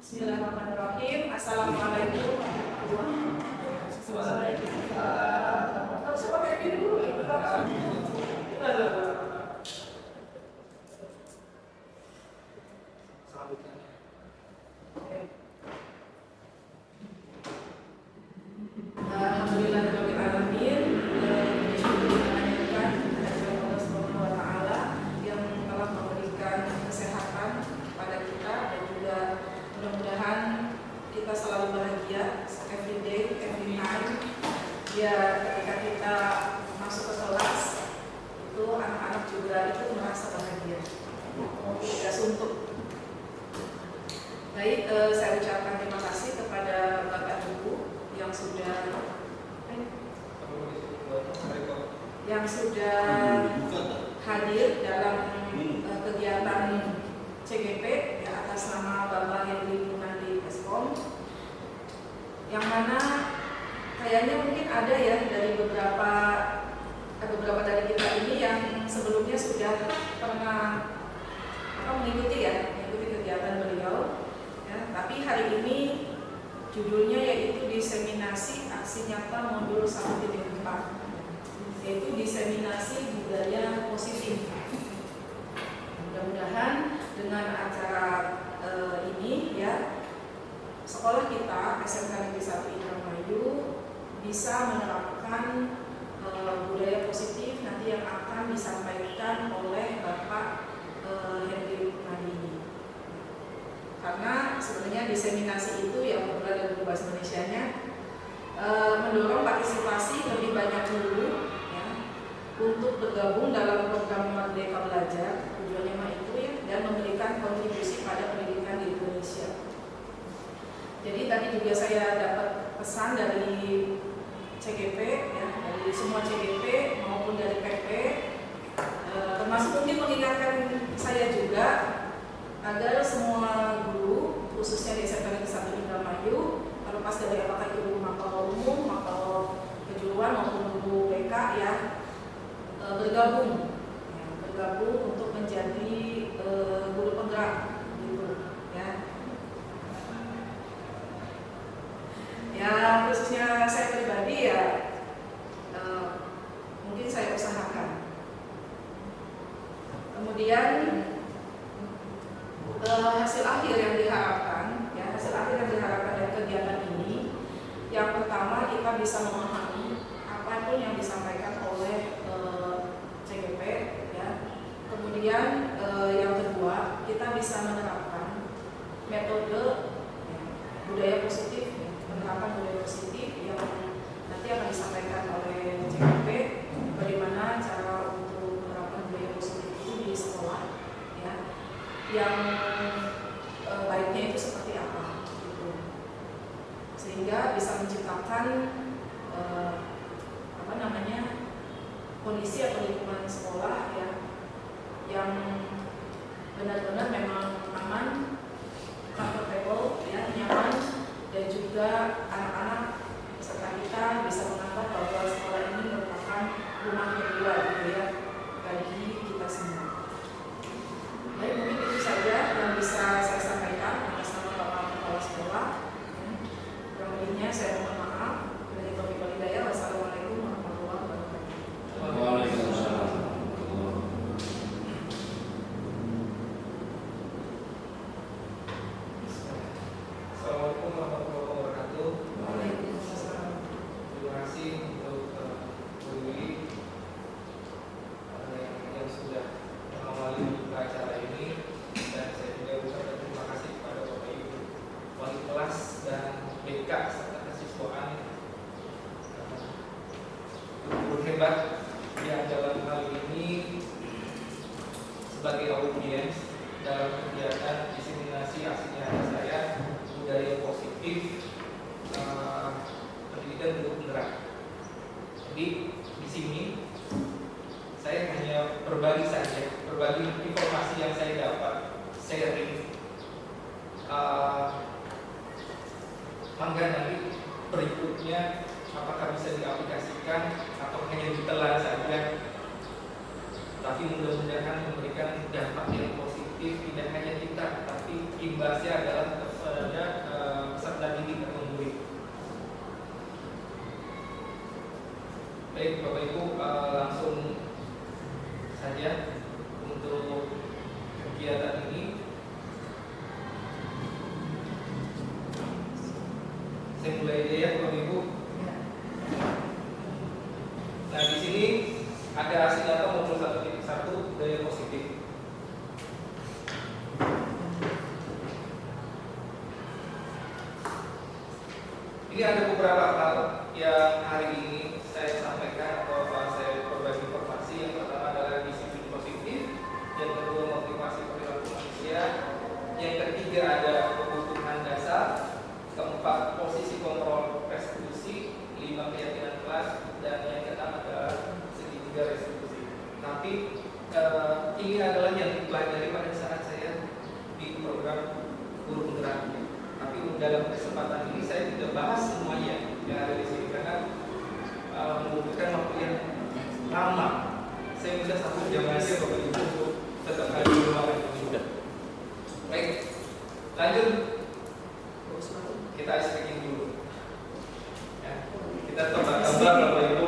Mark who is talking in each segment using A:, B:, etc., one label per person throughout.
A: Bismillahirrahmanirrahim. Assalamualaikum warahmatullahi wabarakatuh. Harus pakai ini dulu. Alhamdulillahirrahmanirrahim. Allah Subhanahu wa Ta'ala yang telah memberikan kesehatan pada kita dan juga mudah-mudahan kita selalu bahagia every day, every time. Ya, ketika kita masuk ke kelas itu anak-anak juga itu merasa bahagia, tidak suntuk. Baik, saya ucapkan terima kasih kepada Bapak Ibu yang sudah hadir dalam kegiatan CGP ya, atas nama Bapak Henry Munandi Eskom, yang mana kayaknya mungkin ada ya dari beberapa dari kita ini yang sebelumnya sudah pernah mengikuti kegiatan beliau ya, tapi hari ini judulnya yaitu diseminasi aksi nyata modul 1.4, yaitu diseminasi budaya positif. Mudah-mudahan dengan acara ini ya, sekolah kita SMK Negeri 1 Indramayu bisa menerapkan budaya positif nanti yang akan disampaikan oleh Bapak Henry Munandi ini. Karena sebenarnya diseminasi itu yang berada dalam bahasa Indonesianya mendorong partisipasi lebih banyak dulu ya, untuk bergabung dalam program Merdeka Belajar, tujuannya mah itu ya, dan memberikan kontribusi pada pendidikan di Indonesia. Jadi tadi juga saya dapat pesan dari CGP ya, dari semua CGP maupun dari PP, termasuk mungkin mengingatkan saya juga agar semua guru khususnya di SMK Negeri 1 Indramayu, terlepas dari apakah itu guru makro umum, makro kejuruan maupun guru BK ya, bergabung untuk menjadi guru penggerak gitu ya. Ya khususnya saya pribadi ya, mungkin saya usahakan. Kemudian hasil akhir yang diharapkan dari kegiatan ini, yang pertama kita bisa memahami apapun yang disampaikan oleh CGP ya. Kemudian yang kedua, kita bisa menerapkan metode budaya positif, penerapan budaya positif yang nanti akan disampaikan oleh CGP, bagaimana cara untuk menerapkan budaya positif itu di sekolah ya, yang baiknya itu seperti apa gitu, sehingga bisa menciptakan kondisi atau lingkungan sekolah ya yang benar-benar memang aman, comfortable ya, nyaman, dan juga anak-anak peserta kita bisa menganggap bahwa sekolah ini merupakan rumah kedua gitu ya bagi kita semua. Baik, mungkin itu saja yang bisa saya sampaikan atas nama Bapak Kepala Sekolah. Kurang lebihnya saya mohon maaf. Dari Taufiq wal Hidayah. Wassalamualaikum warahmatullahi wabarakatuh.
B: Waalaikumsalam.
C: Assalamualaikum warahmatullahi wabarakatuh.
A: Waalaikumsalam.
C: Terima kasih untuk Bu Willy yang sudah mengawali acara ini, dan saya juga ucapkan terima kasih kepada Bapak Ibu wali kelas dan BK serta kesiswaan guru hebat yang dalam hal ini sebagai audiens dalam kegiatan diseminasi aksi nyata saya budaya positif pendidikan guru penggerak. Jadi di sini saya hanya berbagi informasi yang saya dapat, sharing. Mangga nanti berikutnya apakah bisa diaplikasikan atau hanya ditelan saja, tapi mudah-mudahan memberikan dampak yang positif tidak hanya kita, tapi imbasnya adalah kepada peserta didik atau murid. Baik Bapak Ibu, langsung saja untuk kegiatan ini. Saya mulai aja ya Bapak Ibu. Nah di sini ada hasil data 21.1 budaya positif. Ini ada beberapa hal yang hari ini saya sampaikan atau saya berbagi informasi. Yang pertama adalah disiplin positif, yang kedua motivasi perilaku manusia, yang ketiga ada kebutuhan dasar, keempat posisi kontrol restitusi, 5 keyakinan kelas, dan yang keenam adalah segitiga restitusi. Tapi ini adalah yang dipelajari pada saat saya di program guru penggerak. Tapi dalam kesempatan ini saya tidak bahas semuanya yang ada di sini karena membutuhkan waktu yang lama. Saya minta 1 jam aja Bapak Ibu untuk tetap ada di ruangan ini. Baik, lanjut. Kita ice breaking dulu. Ya, kita tambah Bapak Ibu.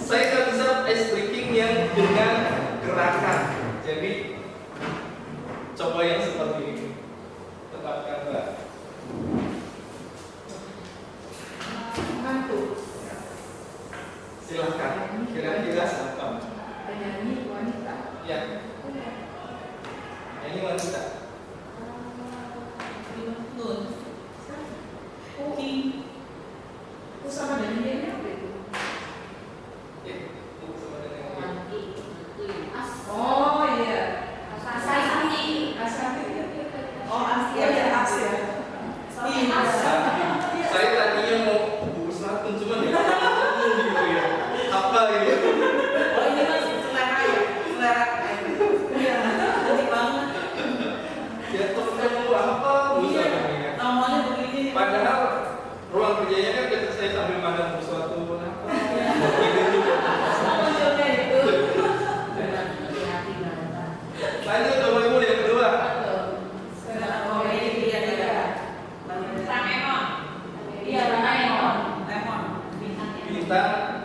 C: Saya akan bisa ice breaking yang dengan gerakan. Jadi coba yang seperti ini. Tetapkan Mbak. Silahkan. Kira-kira siapa?
A: Penyanyi wanita.
C: Ya. Ini wanita.
A: Nun. Sama dengan dia apa itu?
C: Ya, sama dengan dia.
A: Oh iya.
B: Asati.
A: Oh Asia ya Asia. Iya.
C: Saya tadinya mau bungkus ratun cuman ya gitu ya. Apa ini?
B: Oh ini masih selera ya? Selera.
A: Iya. Jadi banget.
C: Ya terus mau apa?
A: Iya.
C: Busanya.
A: Namanya begini.
C: Padahal ruang kerjanya kan biasa saya sambil pandang sesuatu apa? Gitu juga.
A: Munculnya itu.
C: Lanjut Bapak Ibu yang kedua. Bintang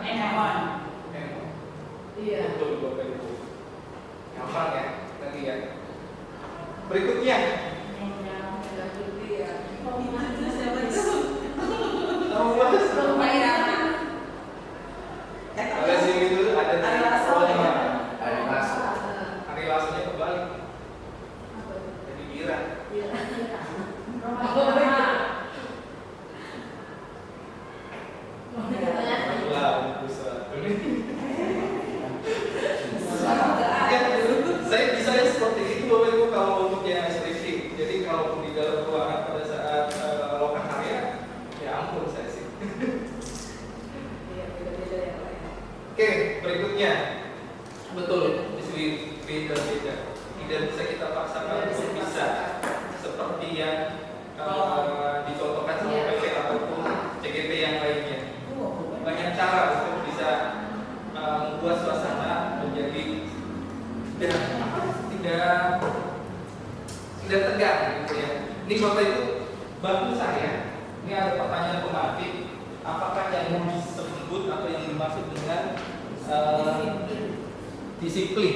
A: Iya.
C: betul Bapak Ibu. Gampang ya, nanti ya. Berikutnya. Tahu bahas. Pada sini itu ada
A: Ari Lasso ya?
C: Ari Lasso. Ari Lassonya kebalik. Jadi Bira. Lah, bisa. Saya bisa ya seperti itu Bapak Ibu kalau untuk yang skripsi. Jadi kalau di dalam ruangan pada saat lokal karya, ya ampun saya sih. Oke, berikutnya. Betul, di sini beda-beda. Tidak bisa kita paksakan untuk bisa seperti yang dicontohkan sama PP ataupun CGP yang lainnya. Banyak cara untuk bisa membuat suasana menjadi tidak tegang gitu ya. Ini Bapak Ibu, bantu saya. Ini ada pertanyaan pematik. Apakah yang mau disebut atau yang dimaksud dengan disiplin?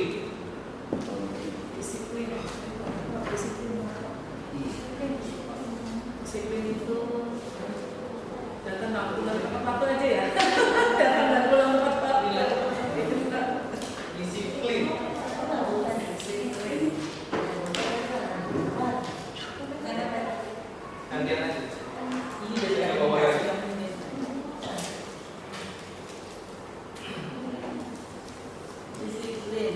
A: Disiplin itu data 6 bulan 4 aja ya. Data 6 bulan 4 itu enggak
C: Disiplin. Nanti aja.
A: ini dari
C: Bawa ya.
B: Disiplin.
C: Disiplin.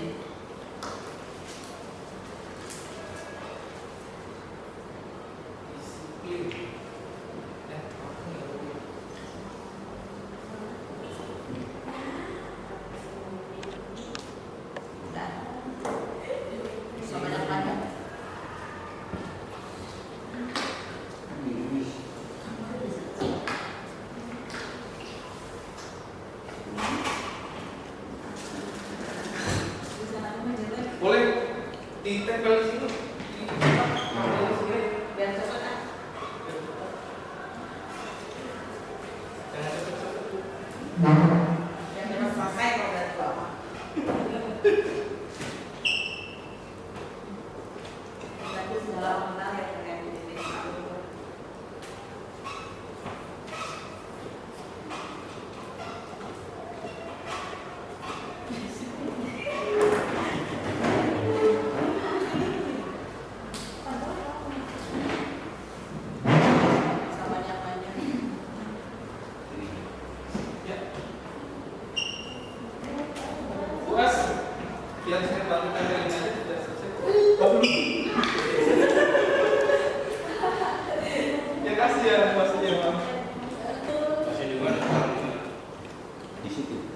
C: Boleh ditempel di sini. Biar saya bantu tangan aja sudah selesai. Ya kasih ya maksudnya Bang.
D: Masih di mana? Di situ.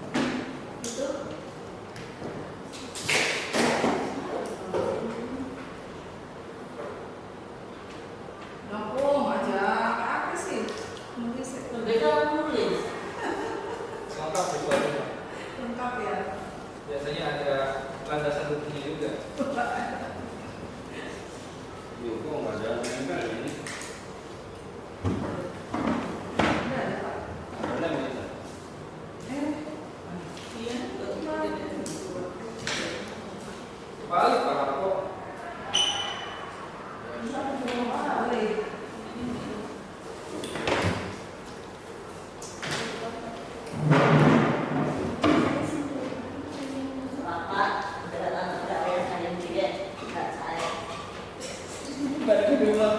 A: Lampung aja, apa sih? Mungkin saya
B: Berbeda nulis.
C: Lengkap visualnya.
A: lengkap ya.
C: Biasanya ada landasan hukumnya juga.
D: Yuk, kok nggak ada nempel ini?
A: Ini ada Pak.
D: Ada nggak bisa?
B: Iya,
C: Balik Pak Harko.
A: Boleh.
B: Bapak, berat enggak ya saya juga, enggak saya.
C: Balik ke rumah.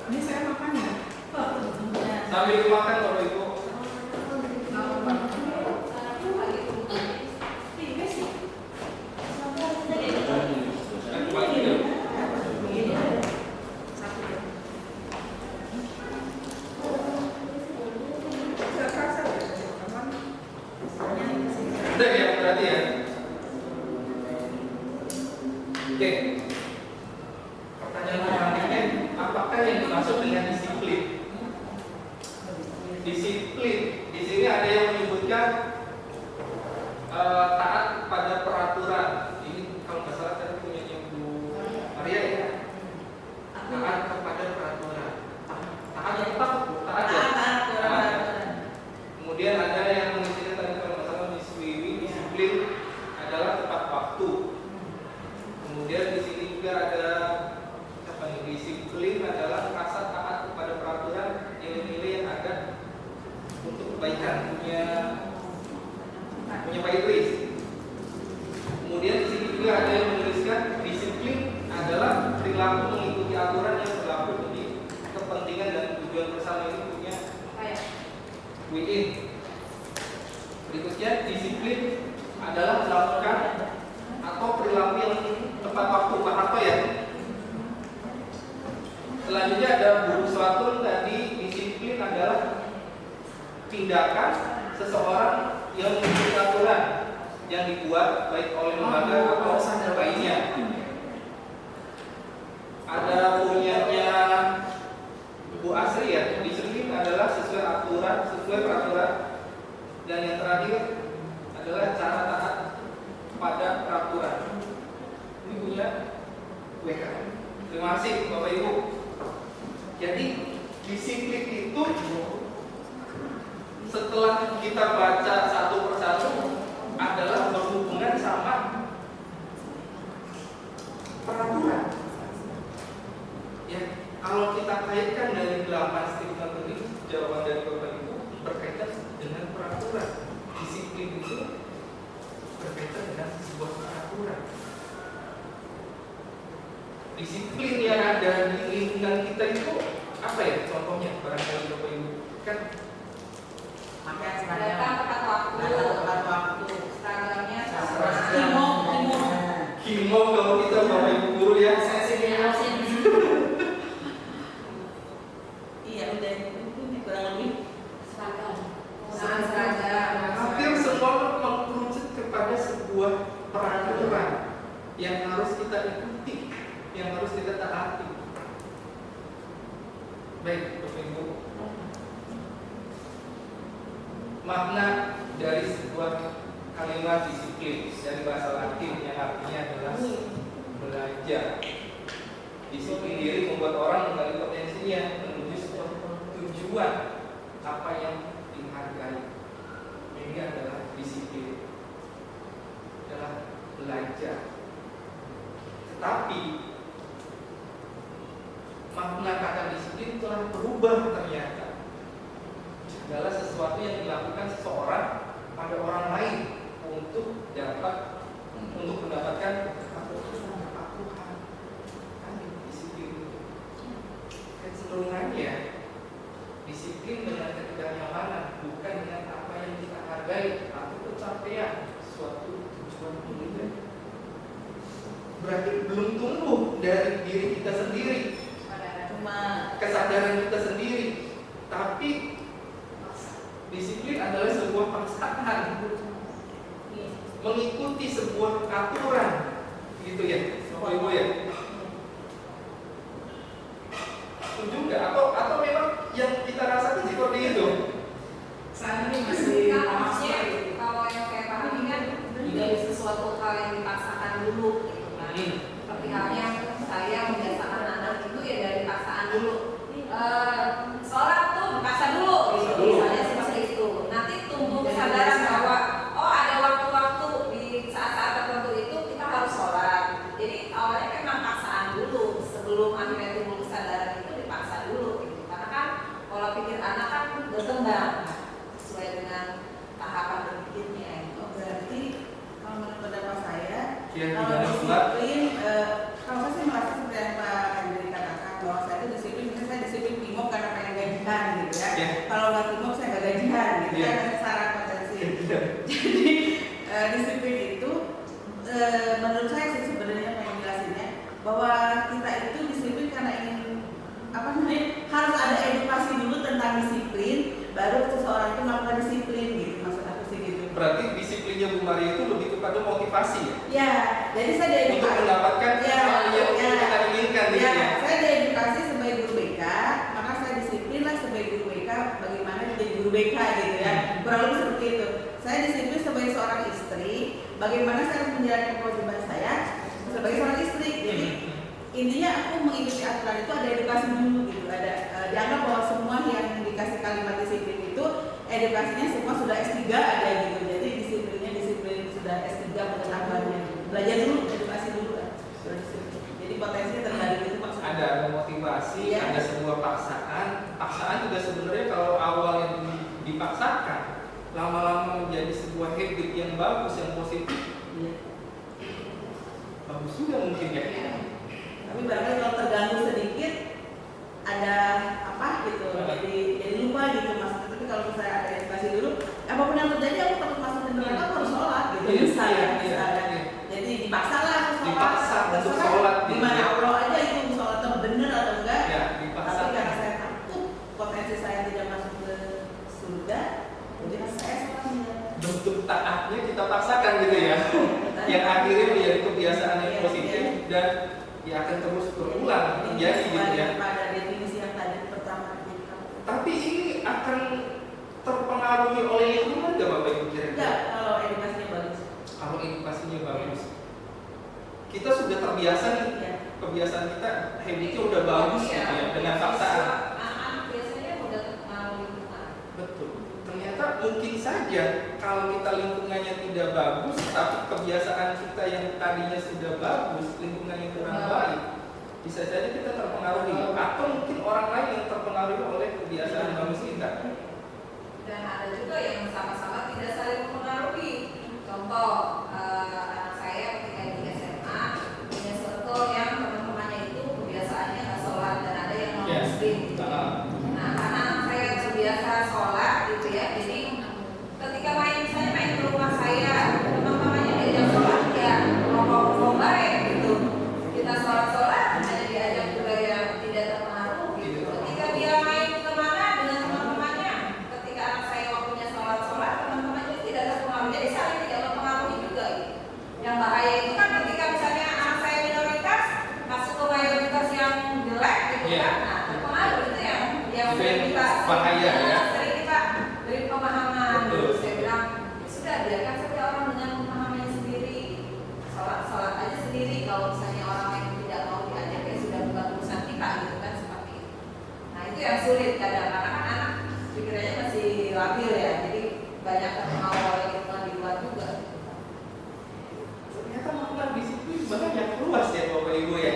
A: Ini saya makan ya.
C: Sambil makan Bapak Ibu. Aku bagi ya. Udah ya berarti ya. Oke. Pertanyaan selanjutnya, apakah yang dimaksud dengan disiplin? Disiplin di sini ada yang menyebutkan taat pada peraturan. Ini kalau nggak salah tadi punya Bu Maria ya. Taat kepada peraturan. Taat apa? Taat ya. Taat. Kemudian ada yang menyebutkan tadi kalau nggak salah Miss Wiwi, disiplin adalah tepat waktu. Kemudian di sini juga ada apa nih? Disiplin adalah rasa taat kepada peraturan nilai-nilai yang ada untuk kebaikan punya Pak Idris. Kemudian di sini juga ada yang menuliskan disiplin adalah perilaku mengikuti aturan yang berlaku demi kepentingan dan tujuan bersama. Ini punya Wiin. Berikutnya disiplin adalah melakukan atau perilaku yang tepat waktu. Pak Harto ya. Selanjutnya ada buku Slatun tadi, disiplin adalah tindakan seseorang yang mengikuti aturan yang dibuat baik oleh lembaga atau lainnya. Ada punyanya Bu Asri ya, disiplin adalah sesuai aturan, sesuai peraturan. Dan yang terakhir adalah cara taat pada peraturan. Ini punya WK. Terima kasih Bapak Ibu. Jadi disiplin itu setelah kita baca satu persatu adalah berhubungan sama peraturan. Ya, kalau kita kaitkan dari 8 stigma tadi, jawaban dari Bapak Ibu berkaitan dengan peraturan. Disiplin itu berkaitan dengan sebuah peraturan. Disiplin yang ada di lingkungan kita itu apa ya? Contohnya barangkali Bapak Ibu kan
B: Pakai
A: Datang
B: seragam.
A: tepat waktu.
B: Datang tepat waktu.
A: Seragamnya
B: Kimo.
C: Kimo kalau kita Bapak Ibu guru ya.
A: Saya sih
B: Absen di situ. Iya, udah kurang lebih.
A: seragam.
C: Hampir semua mengerucut kepada sebuah peraturan yang harus kita ikuti, yang harus kita taati. Baik, Bapak Ibu. Makna dari sebuah kalimat disiplin dari bahasa Latin yang artinya adalah belajar. Disiplin diri membuat orang menggali potensinya menuju sebuah tujuan apa yang dihargai. Ini adalah disiplin, adalah belajar. Tetapi makna kata disiplin telah berubah ternyata. Adalah sesuatu yang dilakukan seseorang pada orang lain untuk mendapatkan kepatuhan. Disiplin itu kecenderungannya disiplin dengan ketidaknyamanan, bukan dengan apa yang pencapaian suatu tujuan pendidikan. Berarti belum tumbuh dari diri kita sendiri,
B: Cuma
C: kesadaran kita sendiri. Tapi disiplin adalah sebuah paksaan, mengikuti sebuah aturan, gitu ya, Bapak Ibu ya. Setuju nggak? Atau memang yang kita rasakan seperti itu?
A: Saat ini masih
E: Kan
A: lama
E: maksudnya
A: sekali.
E: kalau yang saya pahami kan dari sesuatu hal yang dipaksakan dulu gitu kan. Seperti halnya saya membiasakan anak itu ya dari paksaan dulu. Sholat tuh dipaksa dulu gitu. Misalnya seperti itu. Nanti tumbuh kesadaran bahwa oh ada waktu-waktu di saat-saat tertentu itu kita harus sholat. Jadi awalnya memang paksaan dulu sebelum akhirnya tumbuh kesadaran itu dipaksa dulu gitu. Karena kan pola pikir anak kan berkembang sesuai dengan tahapan berpikirnya gitu.
B: berarti kalau menurut pendapat saya,
C: Ya,
B: kalau
C: tidak sholat.
B: disiplin, kalau saya sih merasa seperti yang Pak Hendri katakan bahwa saya itu disiplin, misalnya saya disiplin timok karena pengen gajian gitu ya.
C: Ya.
B: Kalau nggak timok saya nggak gajian gitu
C: Ya.
B: kan syarat potensi. Jadi disiplin itu menurut saya sih sebenarnya pengen jelasinnya bahwa kita itu disiplin karena ingin harus ada edukasi dulu tentang disiplin, baru seseorang itu melakukan disiplin gitu, maksud aku sih gitu.
C: Berarti disiplinnya Bu Maria itu lebih kepada motivasi ya?
B: Ya, jadi saya diedukasi
C: Untuk mendapatkan hal yang kita inginkan gitu
B: ya,
C: ya?
B: saya diedukasi sebagai guru BK, maka saya disiplin lah sebagai guru BK bagaimana jadi guru BK gitu ya. Kurang lebih seperti itu. Saya disiplin sebagai seorang istri, bagaimana saya harus menjalankan kewajiban saya sebagai seorang istri. Jadi intinya aku mengikuti aturan itu ada edukasi dulu gitu. Ada dianggap bahwa semua yang dikasih kalimat disiplin itu edukasinya semua sudah S3 ada gitu. Jadi disiplinnya disiplin sudah S3 pengetahuannya. Belajar dulu, edukasi dulu kan. Jadi potensinya terbalik itu maksudnya.
C: Ada motivasi,
B: Iya.
C: ada sebuah paksaan. Paksaan juga sebenarnya kalau awalnya dipaksakan, lama-lama menjadi sebuah habit yang bagus, yang positif.
B: Iya.
C: Bagus juga mungkin ya.
B: Tapi barangkali kalau terganggu sedikit ada apa gitu, jadi lupa gitu maksudnya. Tapi kalau misalnya ada edukasi dulu, apapun yang terjadi aku takut masuk ke neraka aku harus sholat gitu.
C: Iya,
B: Misalnya,
C: iya,
B: misalnya.
C: iya.
B: Jadi dipaksa lah aku sholat.
C: Dipaksa untuk
B: Terserah
C: sholat,
B: di
C: gitu.
B: mana Allah aja itu sholatnya benar atau enggak.
C: Ya, dipaksa.
B: Tapi karena saya takut potensi saya tidak masuk ke surga, jadi saya sholatnya.
C: Bentuk taatnya kita paksakan gitu ya. Yang akhirnya menjadi kebiasaan yang
B: Iya,
C: positif
B: iya.
C: dan ya akan terus berulang terjadi gitu ya.
B: Pada definisi yang tadi pertama gitu.
C: Tapi ini akan terpengaruhi oleh lingkungan nggak Bapak Ibu kira-kira?
B: Enggak, kalau edukasinya bagus.
C: Kalau edukasinya bagus, kita sudah terbiasa nih,
B: Ya.
C: kebiasaan kita habitnya udah bagus gitu ya dengan paksaan.
E: Anak-anak biasanya udah terpengaruh lingkungan.
C: Betul. Ternyata mungkin saja kalau kita lingkungannya tidak bagus, tapi kebiasaan kita yang tadinya sudah bagus, lingkungannya kurang baik, bisa saja kita terpengaruhi. Atau mungkin orang lain yang terpengaruhi oleh kebiasaan bagus kita.
E: Dan ada juga yang sama-sama tidak saling mempengaruhi. Contoh, anak saya ketika di SMA punya circle yang teman-temannya itu kebiasaannya nggak sholat dan ada yang non muslim. Gitu. Nah, karena anak saya terbiasa sholat gitu ya, jadi ketika misalnya main ke rumah saya, teman-temannya diajak sholat ya ngomong baik gitu. Kita sholat hanya diajak juga yang tidak terpengaruh gitu. Ketika dia main kemana dengan teman-temannya, ketika anak saya waktunya sholat teman-temannya tidak terpengaruh, jadi saling tidak mempengaruhi juga gitu. Yang bahaya itu kan ketika misalnya anak saya minoritas masuk ke mayoritas yang jelek gitu kan, nah terpengaruh itu yang
C: Itu
E: sering
C: yang
E: kita
C: bahaya, ya.
E: sering kita beri pemahaman.
C: Betul.
E: Saya bilang ya sudah biarkan saja orang dengan pemahamannya sendiri, sholat aja sendiri. Kalau misalnya orang yang tidak mau diajak ya sudah bukan urusan kita gitu kan seperti itu. Nah itu yang sulit kadang karena kan anak pikirannya masih labil ya, jadi banyak terpengaruh oleh lingkungan di luar juga.
C: Ternyata makna disiplin banyak luas ya Bapak Ibu ya.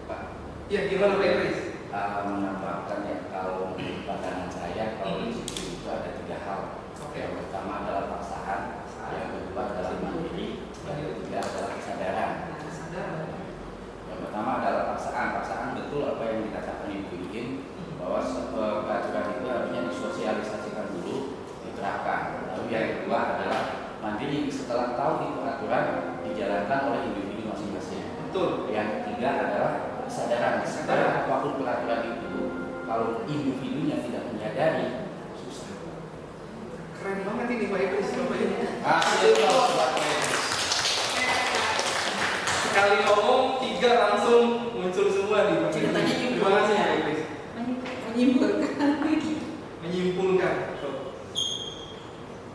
C: Pak, ya gimana Pak Idris?
D: Menambahkan ya, kalau menurut pandangan saya kalau disiplin itu ada 3 hal.
C: Oke.
D: Yang pertama adalah paksaan, yang kedua adalah mandiri, yang ketiga adalah kesadaran.
C: Kesadaran.
D: Yang pertama adalah paksaan. Paksaan betul apa yang dikatakan Ibu Ingin bahwa peraturan itu harusnya disosialisasikan dulu, diterapkan. Lalu yang kedua adalah mandiri. setelah tahu itu aturan dijalankan oleh individu masing-masing.
C: Betul.
D: Yang ketiga adalah kesadaran. Kesadaran apapun peraturan itu, kalau individunya tidak menyadari, susah.
C: Keren banget ini Pak Idris, Bapak Ibu. Sekali ngomong 3 langsung muncul semua nih Pak Idris.
B: Ceritanya
C: Terima kasih Pak Idris.
B: Menyimpulkan.
C: Menyimpulkan. Tuh.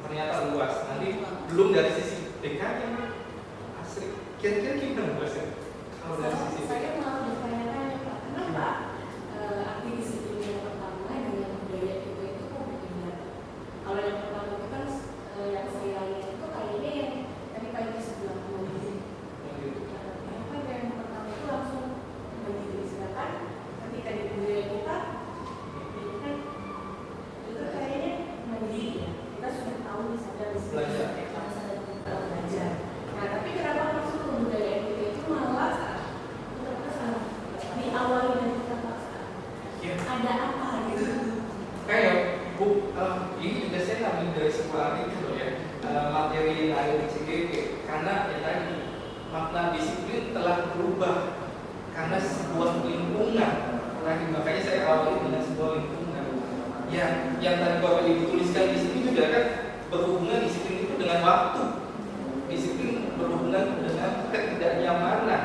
C: Ternyata luas. Nanti belum dari sisi DK-nya. Asli. Kira-kira gimana Mas ya? Kalau dari sisi DK.
F: Saya malah bertanya-tanya Pak, kenapa arti disiplin yang pertama dengan budaya itu kok berbeda? Kalau yang pertama itu kan yang saya lihat itu kayaknya yang tadi Pak Idris bilang mandiri. Kenapa yang pertama itu langsung mandiri? Sedangkan ketika di budaya kita itu kan itu kayaknya mandiri ya. Kita sudah tahu misalnya di sini
C: Belajar.
F: kita belajar. Nah tapi kenapa masuk ke budaya kita itu malah diawali dari terpaksa?
C: Ya.
F: Ada apa gitu?
C: Kayak ini juga saya ngambil dari sebuah artikel ya, materi yang ada di CGP, karena ya tadi makna disiplin telah berubah karena sebuah lingkungan. Makanya saya awali dengan sebuah lingkungan yang tadi Bapak Ibu tuliskan di sini juga kan berhubungan disiplin itu dengan waktu, disiplin berhubungan dengan ketidaknyamanan,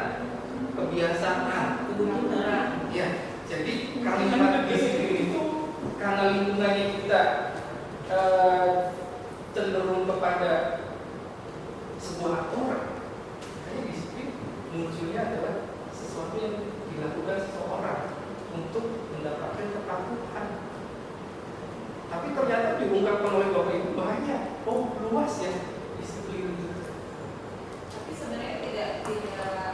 C: kebiasaan.
B: Kebutuhan.
C: Ya, jadi kalimat disiplin itu karena lingkungannya kita cenderung kepada sebuah aturan. Kayaknya disiplin munculnya adalah sesuatu yang dilakukan seseorang untuk mendapatkan kepatuhan. Tapi ternyata diungkapkan oleh Bapak Ibu banyak. Oh, luas ya disiplin itu.
E: Tapi sebenarnya tidak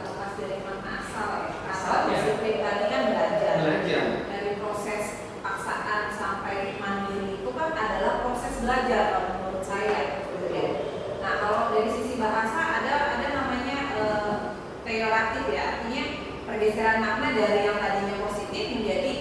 E: lepas dari makna asal ya.
C: Asal, ya.
E: Disiplin tadi kan belajar.
C: Belajar.
E: Dari proses paksaan sampai mandiri itu kan adalah proses belajar kalau menurut saya gitu ya. Nah kalau dari sisi bahasa ada namanya peyoratif ya, artinya pergeseran makna dari yang tadinya positif menjadi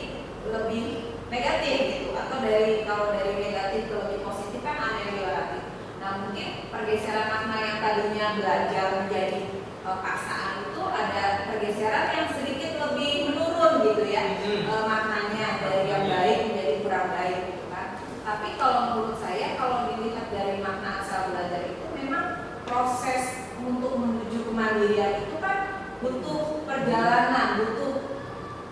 E: lebih negatif gitu, atau kalau dari negatif ke lebih positif kan ada peyoratif. Nah mungkin pergeseran makna yang tadinya belajar menjadi paksaan itu ada pergeseran yang sedikit lebih menurun gitu ya, maknanya dari yang baik menjadi kurang baik gitu kan. Tapi kalau menurut saya kalau dilihat dari makna asal belajar itu memang proses untuk menuju kemandirian itu kan butuh perjalanan, butuh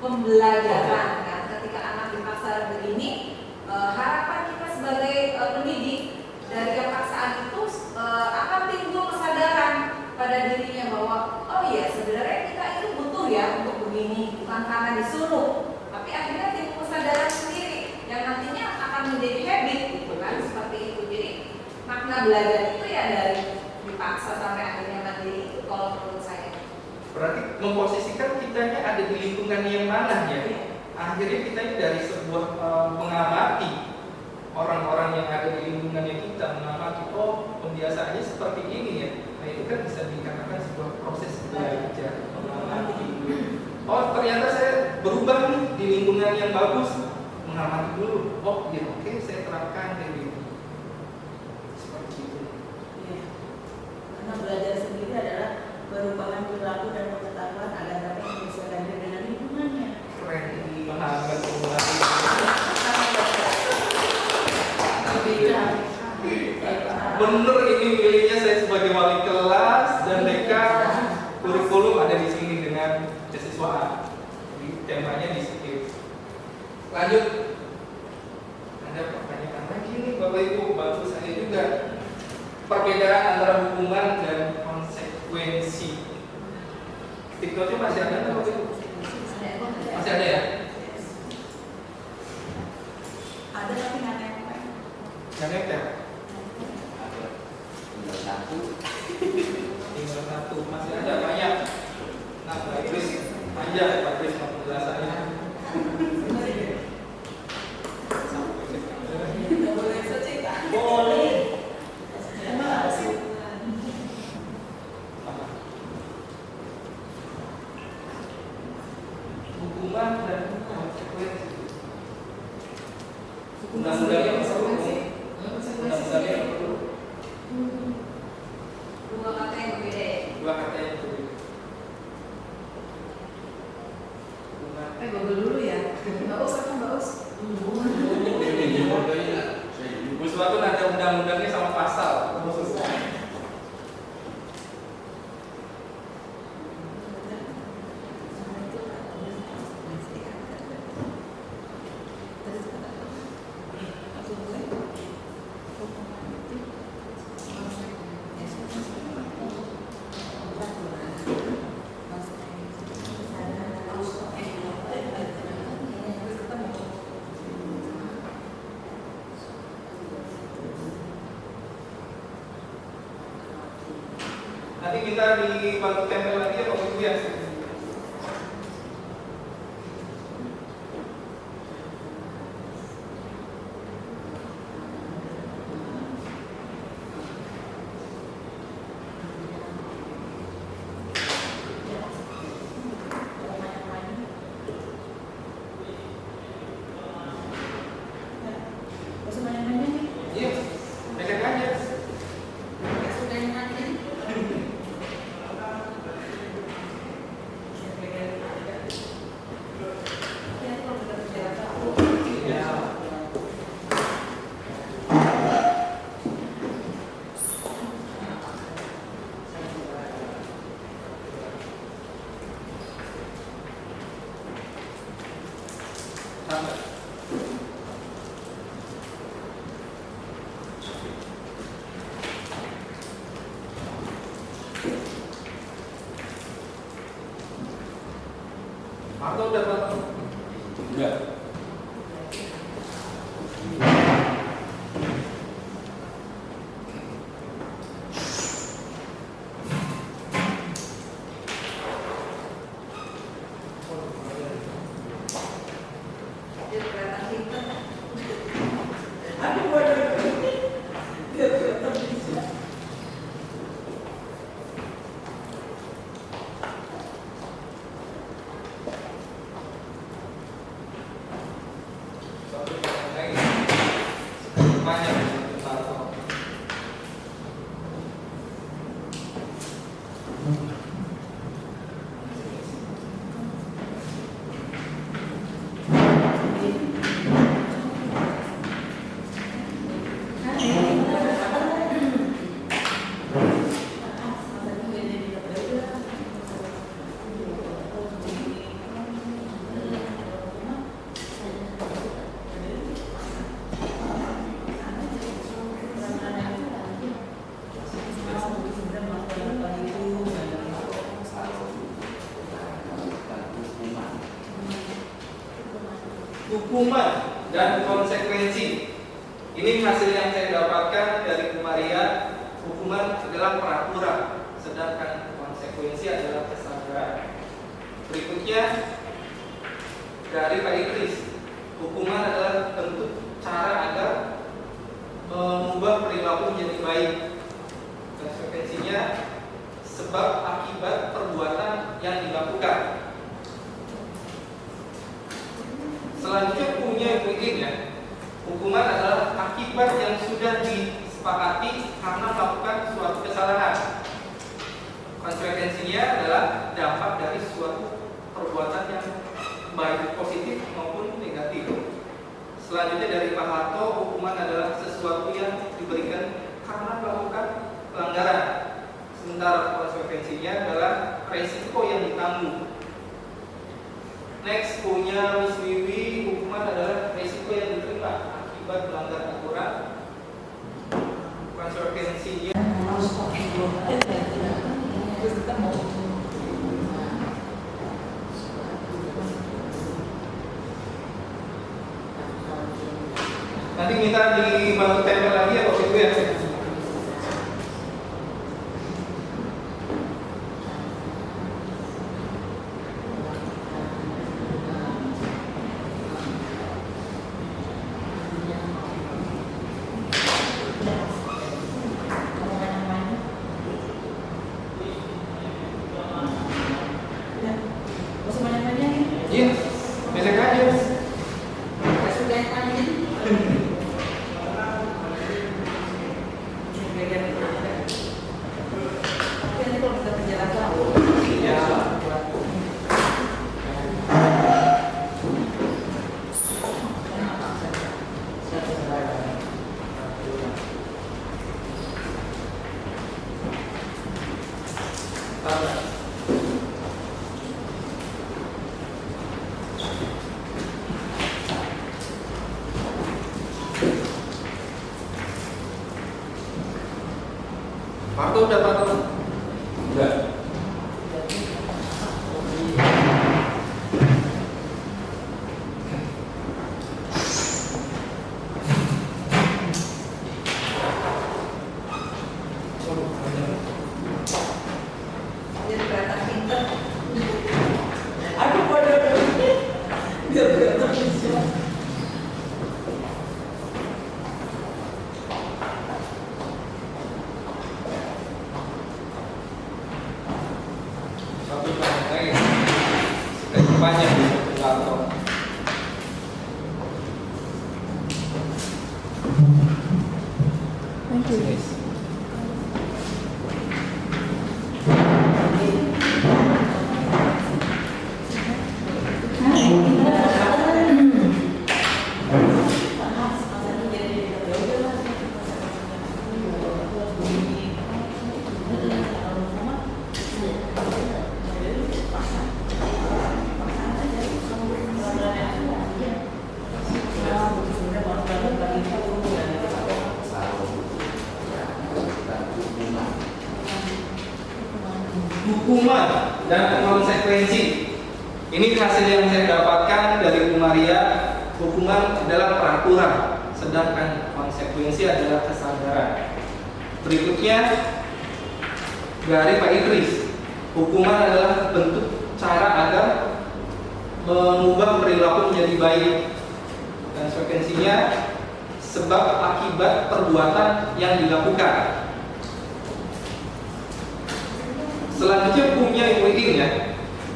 E: pembelajaran kan. Ketika anak dipaksa begini, harapan kita sebagai pendidik dari kepaksaan itu akan timbul kesadaran pada dirinya bahwa oh iya sebenarnya kita itu butuh ya untuk begini, bukan karena disuruh, tapi akhirnya timbul kesadaran sendiri yang nantinya akan menjadi habit gitu kan, seperti itu. Jadi makna belajar itu ya dari dipaksa sampai akhirnya mandiri itu kalau menurut saya.
C: Berarti memposisikan kitanya ada di lingkungan yang mana ya? Akhirnya kita ini dari sebuah mengamati orang-orang yang ada di lingkungannya kita, mengamati oh pembiasaannya seperti ini ya. Nah itu kan bisa dikatakan sebuah proses belajar, mengamati. Oh ternyata saya berubah nih di lingkungan yang bagus, mengamati dulu. Oh ya oke, saya terapkan kayak gitu. Seperti itu.
B: Ya. Karena belajar sendiri adalah perubahan perilaku dan pengetahuan agar dapat menyesuaikan diri dengan lingkungannya.
C: Keren ini menghargai formulasi. Bener ini milihnya saya sebagai wali kelas dan mereka kurikulum ada di sini dengan siswa. Temanya disiplin. Lanjut. Ada pertanyaan lagi nih Bapak Ibu, bantu saya juga. Perbedaan antara hukuman dan konsekuensi. Tiketnya masih ada nggak Bapak Ibu? Masih ada ya?
B: Ada tapi nggak nempel.
C: Yang nempel?
D: Tinggal satu.
C: Tinggal satu, masih ada banyak. Nah, Pak Idris panjang Pak Idris penjelasannya.
B: Nggak boleh cerita.
C: Boleh. Hukuman dan konsekuensi. Undang-undangnya perlu. Undang-undangnya perlu. Nanti minta dibantu tempel lagi ya Bapak Ibu ya.
B: Gak usah banyak-banyak nih.
C: Iya, pegang aja.
B: Gak usah banyak-banyak.
C: Sampai. Atau udah Pak?
D: Enggak.
E: Dia kelihatan pinter.
B: Aku bodoh. Dia tetap bisa.
C: Satu lagi. Banyak satu. Hukuman dan konsekuensi. Ini hasil yang saya dapatkan dari Kumaria. Hukuman adalah peraturan, sedangkan konsekuensi adalah kesadaran. Berikutnya dari Pak Idris, hukuman adalah bentuk cara agar mengubah perilaku menjadi baik. Konsekuensinya sebab akibat perbuatan yang dilakukan. Selanjutnya punya ya. Hukuman adalah akibat yang sudah disepakati karena melakukan suatu kesalahan. Konsekuensinya adalah dampak dari suatu perbuatan yang baik positif maupun negatif. Selanjutnya dari Pak Harto, hukuman adalah sesuatu yang diberikan karena melakukan pelanggaran. Sementara konsekuensinya adalah resiko yang ditanggung. Next punya Miss Wiwi, hukuman adalah resiko yang diterima akibat melanggar aturan. Konsekuensinya nanti minta dibantu tempel lagi ya Bapak Ibu ya.
B: Gak usah banyak-banyak nih.
C: Iya, besok aja.
B: Gak usah banyak-banyak nih. Tapi nanti kalau kita penjelasan,
C: Iya. Parto udah Parto?
D: Enggak.
C: banyak kantor.
A: Thank you.
C: Hukuman dan konsekuensi. Ini hasil yang saya dapatkan dari Bu Maria. Hukuman adalah peraturan, sedangkan konsekuensi adalah kesadaran. Berikutnya dari Pak Idris. Hukuman adalah bentuk cara agar mengubah perilaku menjadi baik. Konsekuensinya sebab akibat perbuatan yang dilakukan. Selanjutnya hukumnya Ibu Iin ya.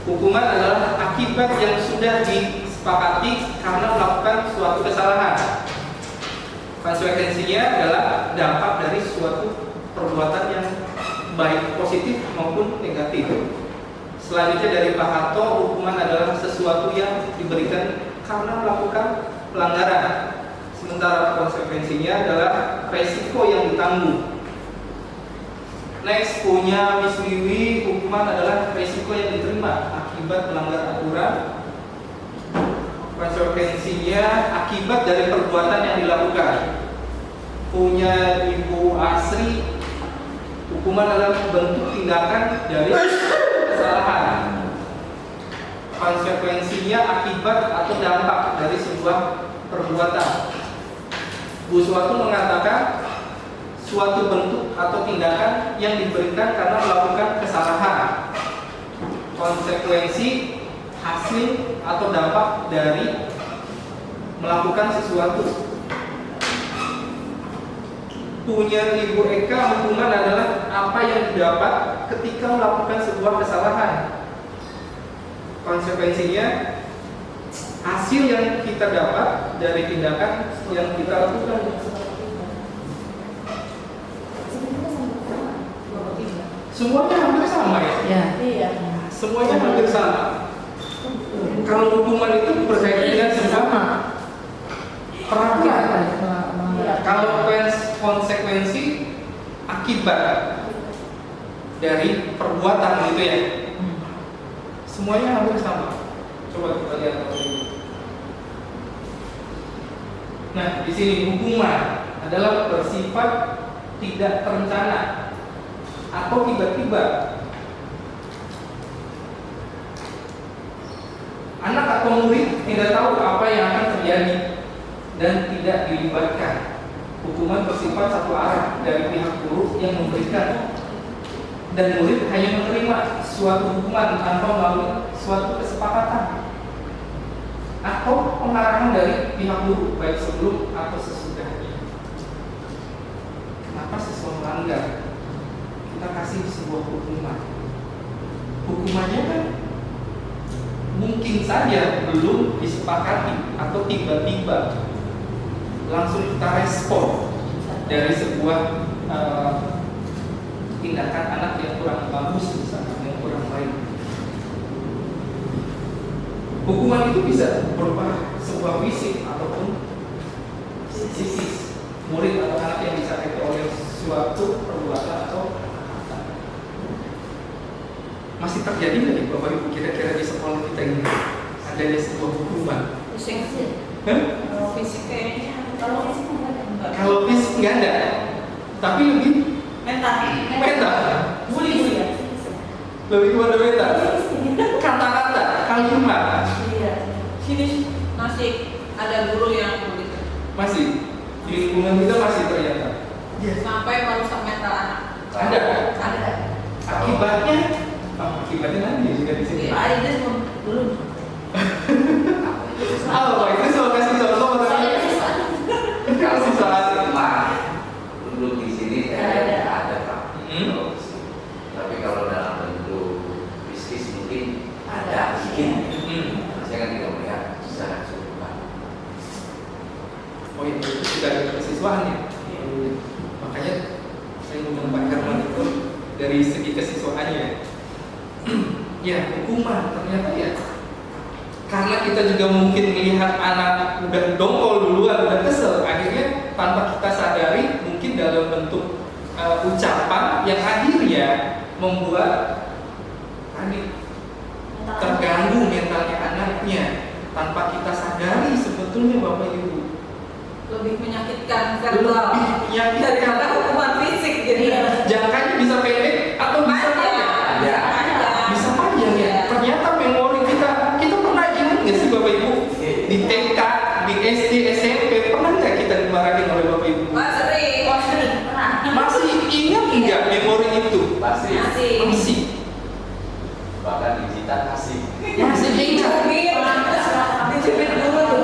C: Hukuman adalah akibat yang sudah disepakati karena melakukan suatu kesalahan. Konsekuensinya adalah dampak dari suatu perbuatan yang baik positif maupun negatif. Selanjutnya dari Pak Harto, hukuman adalah sesuatu yang diberikan karena melakukan pelanggaran. Sementara konsekuensinya adalah resiko yang ditanggung. Next punya Miss Wiwi, hukuman adalah resiko yang diterima akibat melanggar aturan. Konsekuensinya akibat dari perbuatan yang dilakukan. Punya Ibu Asri, hukuman adalah bentuk tindakan dari kesalahan. Konsekuensinya akibat atau dampak dari sebuah perbuatan. Bu Suatu mengatakan suatu bentuk atau tindakan yang diberikan karena melakukan kesalahan. Konsekuensi hasil atau dampak dari melakukan sesuatu. Punya Ibu Eka, hukuman adalah apa yang didapat ketika melakukan sebuah kesalahan. Konsekuensinya hasil yang kita dapat dari tindakan yang kita lakukan. Semuanya hampir sama ya?
A: Iya.
C: Semuanya hampir sama. Kalau hukuman itu berkaitan dengan sebuah peraturan. Kalau konsekuensi akibat dari perbuatan gitu ya. Semuanya hampir sama. Coba kita lihat. Nah, di sini hukuman adalah bersifat tidak terencana atau tiba-tiba. Anak atau murid tidak tahu apa yang akan terjadi dan tidak dilibatkan. Hukuman bersifat satu arah dari pihak guru yang memberikan, dan murid hanya menerima suatu hukuman tanpa melalui suatu kesepakatan atau pengarahan dari pihak guru baik sebelum atau sesudahnya. Kenapa sesuatu melanggar? Kita kasih sebuah hukuman. Hukumannya kan mungkin saja belum disepakati atau tiba-tiba langsung kita respon dari sebuah tindakan anak yang kurang bagus misalnya, yang kurang baik. Hukuman itu bisa berupa sebuah fisik ataupun psikis. Murid atau anak yang disakiti oleh suatu perbuatan atau masih terjadi nggak nih Bapak Ibu kira-kira di sekolah kita ini adanya sebuah hukuman?
E: Fisik sih.
C: Hah?
E: Fisik kayaknya.
C: Kalau fisik nggak ada, tapi lebih
B: Mental.
C: bully ya. Lebih kepada mental. Kata-kata, kalimat.
B: Iya.
E: Sini masih ada guru yang begitu.
C: Masih di lingkungan kita masih ternyata.
E: Sampai merusak mental anak.
C: Ada.
E: Ada.
C: Akibatnya nanti juga di sini.
B: Pak Idris belum.
C: Pak Idris mau kasih contoh kasih soal
D: duduk di sini ada Pak. Tapi kalau dalam bentuk bisnis mungkin ada sedikit.
C: dari segi kesiswaannya. Ya, hukuman ternyata ya. Karena kita juga mungkin melihat anak udah dongkol duluan, udah kesel, akhirnya tanpa kita sadari mungkin dalam bentuk ucapan yang akhirnya membuat adik terganggu mentalnya anaknya tanpa kita sadari sebetulnya Bapak Ibu.
B: Lebih menyakitkan verbal
C: Lebih menyakitkan.
B: daripada hukuman fisik gitu.
C: Jangkanya bisa pendek atau bisa panjang.
D: Ya.
C: Bisa panjang ya. Ternyata memori kita pernah ingat nggak sih Bapak Ibu di TK, di SD, SMP pernah nggak kita dimarahin oleh Bapak Ibu?
E: Sering.
C: Masih ingat nggak memori itu?
D: Pasti.
C: Masih.
D: Bahkan digital masih.
C: Masih ingat.
B: Dicubit dulu.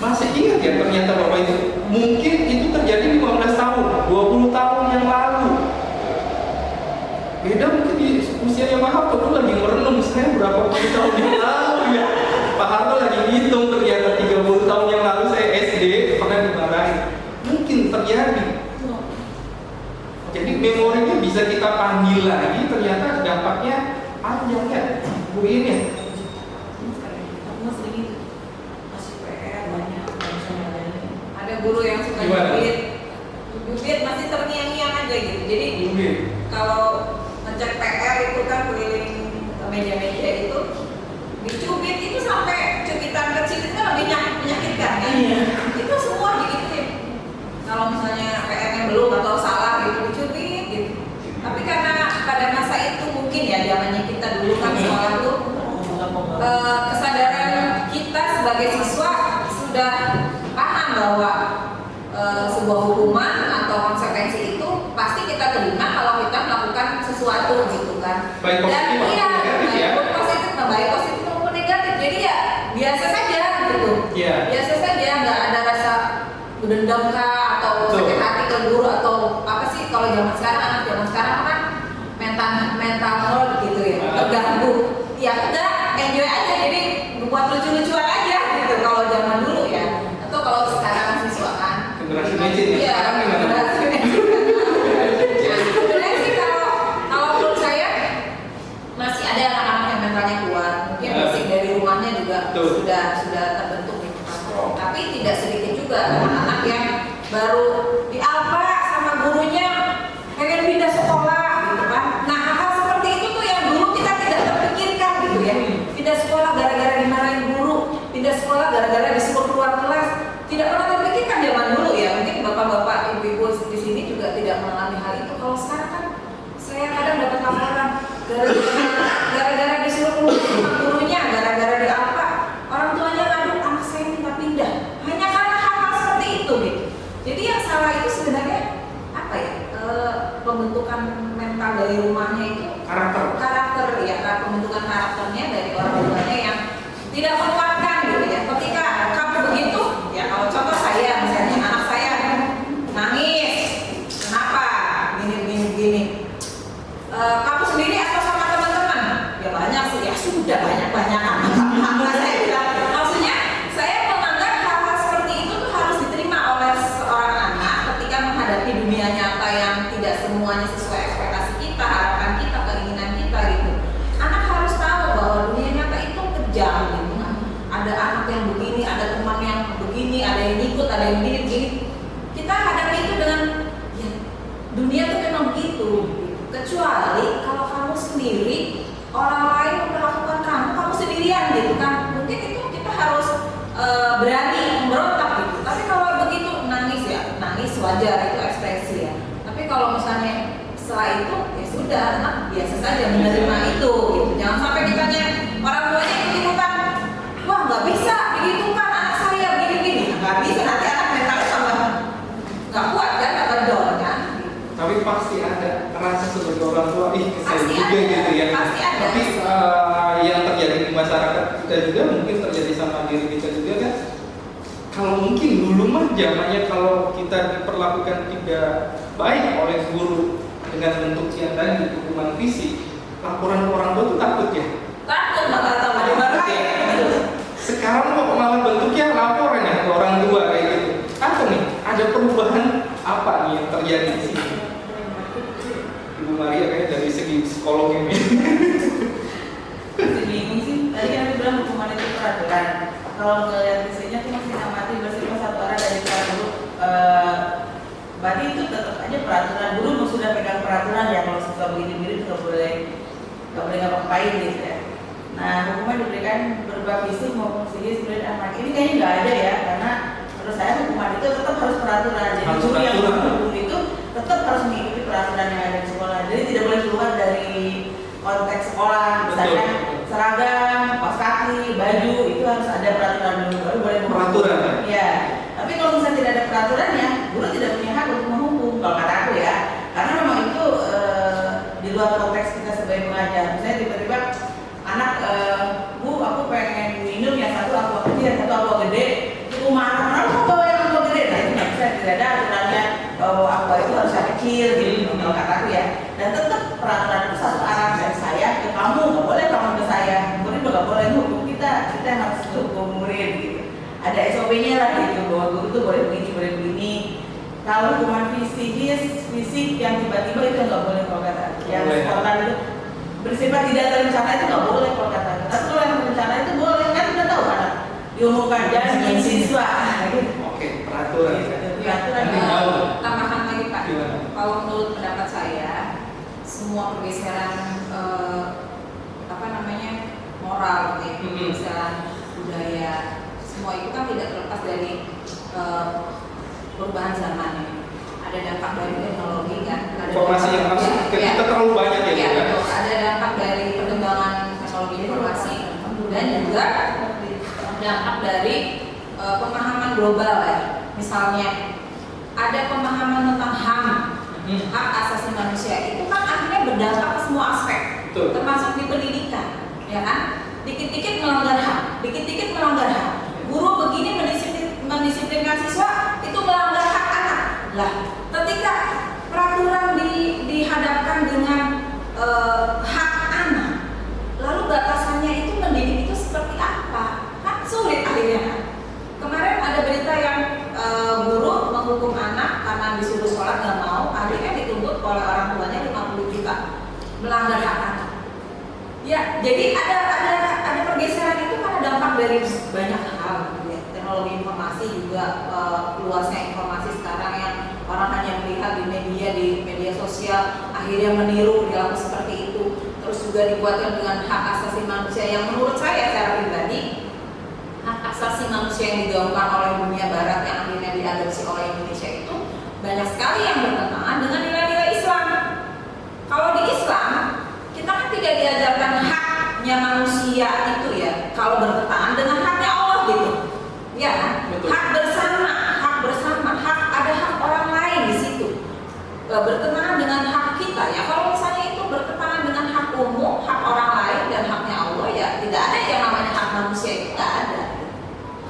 C: Masih ingat ya ternyata Bapak Ibu. Mungkin itu terjadi 15 tahun, 20 tahun yang lalu. Beda mungkin di usianya Pak Harto tuh lagi merenung saya berapa puluh tahun yang lalu ya. Pak Harto lagi ngitung ternyata 30 tahun yang lalu saya SD pernah dimarahin. Mungkin terjadi. Jadi memorinya bisa kita panggil lagi, ternyata dampaknya panjang ya. Bu ini.
E: Ada guru yang suka
C: Gimana?
E: jubit masih terngiang-ngiang aja gitu. Jadi
C: Mungkin.
E: kalau ngecek PR itu kan keliling meja-meja itu dicubit itu sampai cubitan kecil itu kan lebih menyakitkan kan? Itu semua digituin. Kalau misalnya PR-nya belum atau salah gitu dicubit gitu. Tapi karena pada masa itu mungkin ya zamannya kita dulu kan sekolah tuh kesadaran kita sebagai siswa sudah paham bahwa sebuah hukuman atau konsekuensi itu pasti kita terima kalau kita melakukan sesuatu gitu kan.
C: Baik positif maupun
E: iya,
C: negatif ya.
E: baik positif maupun negatif. Jadi ya biasa saja gitu.
C: Iya.
E: Biasa saja, nggak ada rasa dendam kah atau
C: Betul.
E: sakit hati ke guru atau apa sih. Kalau zaman sekarang, anak zaman sekarang kan mental health gitu ya, terganggu. Ya udah enjoy aja, jadi buat lucu-lucuan aja gitu kalau zaman dulu ya. Atau kalau sekarang siswa kan
C: Generasi Magic ya.
E: iya,
C: Sekarang gimana?
E: generasi Magic. Nah, sebenarnya sih kalau menurut saya masih ada anak-anak yang mentalnya kuat, mungkin fisik dari rumahnya juga
C: Betul.
E: sudah terbentuk gitu kan. Tapi tidak sedikit juga anak-anak yang baru diapa sama gurunya pengen pindah sekolah gitu kan. Nah, hal seperti itu tuh yang dulu kita tidak terpikirkan gitu ya. Pindah sekolah gara-gara dimarahin guru, pindah sekolah gara-gara disuruh keluar kelas. Tidak pernah terpikirkan zaman dulu ya. Mungkin bapak-bapak, ibu-ibu di sini juga tidak mengalami hal itu. Kalau sekarang kan saya kadang dapat laporan gara-gara disuruh keluar sama gurunya, gara-gara diapa, orang tuanya ngadu anak saya minta pindah. Hanya karena hal-hal seperti itu gitu. Jadi yang salah itu sebenarnya apa ya? Pembentukan mental dari rumahnya itu karakter ya, pembentukan karakternya dari orang tuanya yang tidak menguatkan gitu ya. Ketika kamu begitu, ya kalau contoh saya misalnya anak saya nangis, kenapa? Gini. Kamu sendiri atau sama teman-teman? Ya banyak sih, ya sudah banyak anak. Saya bilang, maksudnya saya menganggap hal-hal seperti itu tuh harus diterima oleh seorang anak ketika menghadapi dunia nyata yang tidak semuanya sesuai ekspektasi kita, harapan kita, keinginan kita gitu. Anak harus tahu bahwa dunia nyata itu kejam gitu. Ada anak yang begini, ada teman yang begini, ada yang ikut, ada yang begini. Kita hadapi itu dengan ya, dunia itu memang begitu. Kecuali kalau kamu sendiri, orang lain memperlakukan kamu sendirian gitu kan. Mungkin itu kita harus berani memberontak gitu. Tapi kalau begitu nangis ya, nangis wajar, itu ekspresi ya. Tapi kalau misalnya setelah itu ya sudah, anak biasa saja menerima itu gitu. Jangan sampai ditanya orang tuanya ikut-ikutan, wah nggak bisa begitu kan anak saya gini-gini. Nggak bisa, nanti anak mentalnya tambah nggak kuat kan, tambah down kan.
C: Tapi pasti ada rasa sebagai orang tua, kesal
E: Pasti
C: juga
E: ada,
C: gitu ya.
E: pasti ada.
C: Tapi yang terjadi di masyarakat kita juga mungkin terjadi sama diri kita juga kan. Kalau mungkin dulu mah zamannya kalau kita diperlakukan tidak baik oleh guru dengan bentuk yang tadi hukuman fisik, laporan orang tua itu takut ya.
E: Takut bakal tambah dimarahin.
C: Sekarang kok malah bentuknya laporan ya ke orang tua kayak gitu. Apa nih? Ada perubahan apa nih yang terjadi di sini? Ibu Maria kayaknya dari
B: kalau ngeliat isinya tuh masih amati bersifat satu arah dari para guru. Berarti itu tetap aja peraturan, guru sudah pegang peraturan ya, kalau siswa begini-begini nggak boleh ngapa-ngapain gitu ya. Nah, hukuman diberikan berupa fisik maupun psikis kemudian anak. Ini kayaknya nggak ada ya, karena menurut saya hukuman itu tetap harus peraturan. Jadi
C: Harus
B: guru yang
C: peraturan.
B: menghukum itu tetap harus mengikuti peraturan yang ada di sekolah. Jadi tidak boleh keluar dari konteks sekolah, misalnya seragam, kaos kaki, baju itu harus ada peraturan dulu baru boleh menghukum.
C: Peraturan ya?
B: Iya. Tapi kalau misalnya tidak ada peraturannya, guru tidak punya hak untuk menghukum. Kalau kata aku ya, karena memang itu di luar konteks kita sebagai pengajar. Misalnya tiba-tiba anak, Bu, aku pengen minum yang satu aqua kecil, yang satu aqua gede. Itu marah, kenapa bawa yang aqua gede? Nah itu nggak bisa, tidak ada aturannya bahwa aqua itu harus yang kecil gitu. Kalau kata aku ya. Dan tetap peraturan itu satu arah dari saya ke kamu, nggak boleh kamu ke saya. Murid nggak boleh hukum kita yang harus hukum murid gitu. Ada SOP-nya lah gitu, bahwa guru tuh boleh begini. Kalau hukuman fisik yang tiba-tiba itu nggak boleh kalau kata aku. Yang spontan itu bersifat tidak terencana itu nggak boleh kalau kata aku. Tapi kalau yang terencana itu boleh, kan kita tahu kan diumumkan jangan siswa. Gitu.
C: Oke, peraturan.
B: Peraturan.
E: Tambahan lagi Pak.
C: Gimana?
E: Kalau menurut pendapat saya, semua pergeseran moral, gitu ya, pergeseran budaya, semua itu kan tidak terlepas dari perubahan zaman ya. Ada dampak dari teknologi kan. Ada
C: Informasi yang masuk ke kita terlalu banyak ya.
E: Iya, betul. Ada dampak dari perkembangan teknologi informasi dan juga dampak dari pemahaman global ya. Misalnya ada pemahaman tentang HAM, hak asasi manusia, itu kan akhirnya berdampak ke semua aspek,
C: Betul.
E: termasuk di pendidikan, ya kan? Dikit-dikit melanggar HAM, dikit-dikit melanggar HAM. Guru begini mendisiplinkan siswa, itu melanggar hak anak. Lah, ketika peraturan dihadapkan dengan hak anak, lalu batasannya itu mendidik itu seperti apa? Kan sulit akhirnya kan. Kemarin ada berita yang guru menghukum anak karena disuruh sholat nggak mau, akhirnya dituntut oleh orang tuanya 50 juta, melanggar hak anak. Ya, jadi ada pergeseran itu karena dampak dari banyak hal. Ya. Teknologi informasi juga luasnya informasi sekarang yang orang hanya melihat di media sosial, akhirnya meniru perilaku seperti itu. Terus juga dibuatkan dengan hak asasi manusia yang menurut saya secara pribadi, hak asasi manusia yang digaungkan oleh dunia barat yang akhirnya diadopsi oleh Indonesia itu banyak sekali yang bertentangan dengan nilai-nilai Islam. Kalau di Islam, kita kan tidak diajarkan haknya manusia itu ya, kalau bertentangan dengan haknya Allah gitu. Ya kan? Hak bersama, hak ada hak orang lain di situ. Bertentangan dengan hak kita ya. Kalau misalnya itu bertentangan dengan hak umum, hak orang lain dan haknya Allah ya, tidak ada yang namanya hak manusia, itu tidak ada.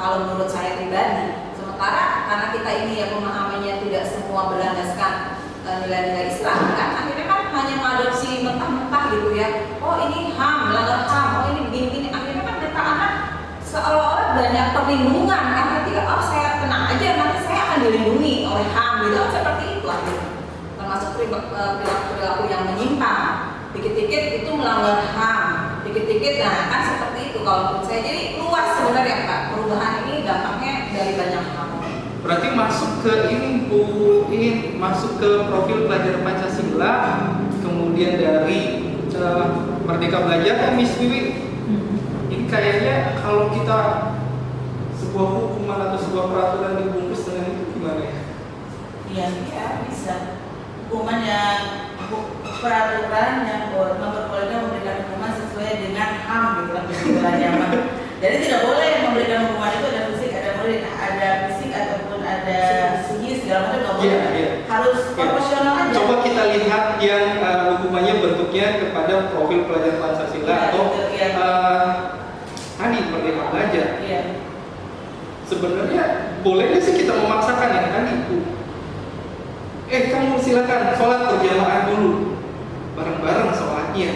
E: Kalau menurut saya pribadi. Sementara karena kita ini ya pemahamannya tidak semua berlandaskan nilai-nilai Islam kan, akhirnya kan hanya mengadopsi mentah-mentah gitu ya. Oh ini HAM, melanggar HAM, oh ini begini-begini. Akhirnya kan mereka anak seolah-olah banyak perlindungan karena tidak, oh saya tenang aja, nanti saya akan dilindungi oleh HAM gitu, seperti itu akhirnya. Termasuk perilaku yang menyimpang, dikit-dikit itu melanggar HAM, dikit-dikit, nah kan seperti itu kalau menurut saya. Jadi luas sebenarnya Pak, perubahan ini dampaknya dari banyak hal.
C: Berarti masuk ke ini Bu In, masuk ke profil pelajar Pancasila, kemudian dari Merdeka Belajar, Miss Wiwi. Ini kayaknya kalau kita sebuah hukuman atau sebuah peraturan dibungkus dengan itu gimana ya?
B: Iya, bisa. Hukuman yang peraturan yang memperbolehkan memberikan hukuman sesuai dengan HAM gitu kan, istilahnya. Jadi tidak boleh memberikan hukuman itu ada fisik ataupun ada psikis segala macam nggak boleh.
C: Iya.
B: Harus proporsional aja.
C: Coba kita lihat yang hukumannya bentuknya kepada profil pelajar Pancasila
B: Iya,
C: atau
B: gitu, iya.
C: tadi Merdeka Belajar.
B: Iya.
C: Sebenarnya boleh nggak sih kita memaksakan yang tadi Bu? Kamu silakan sholat berjamaah dulu, bareng-bareng sholatnya.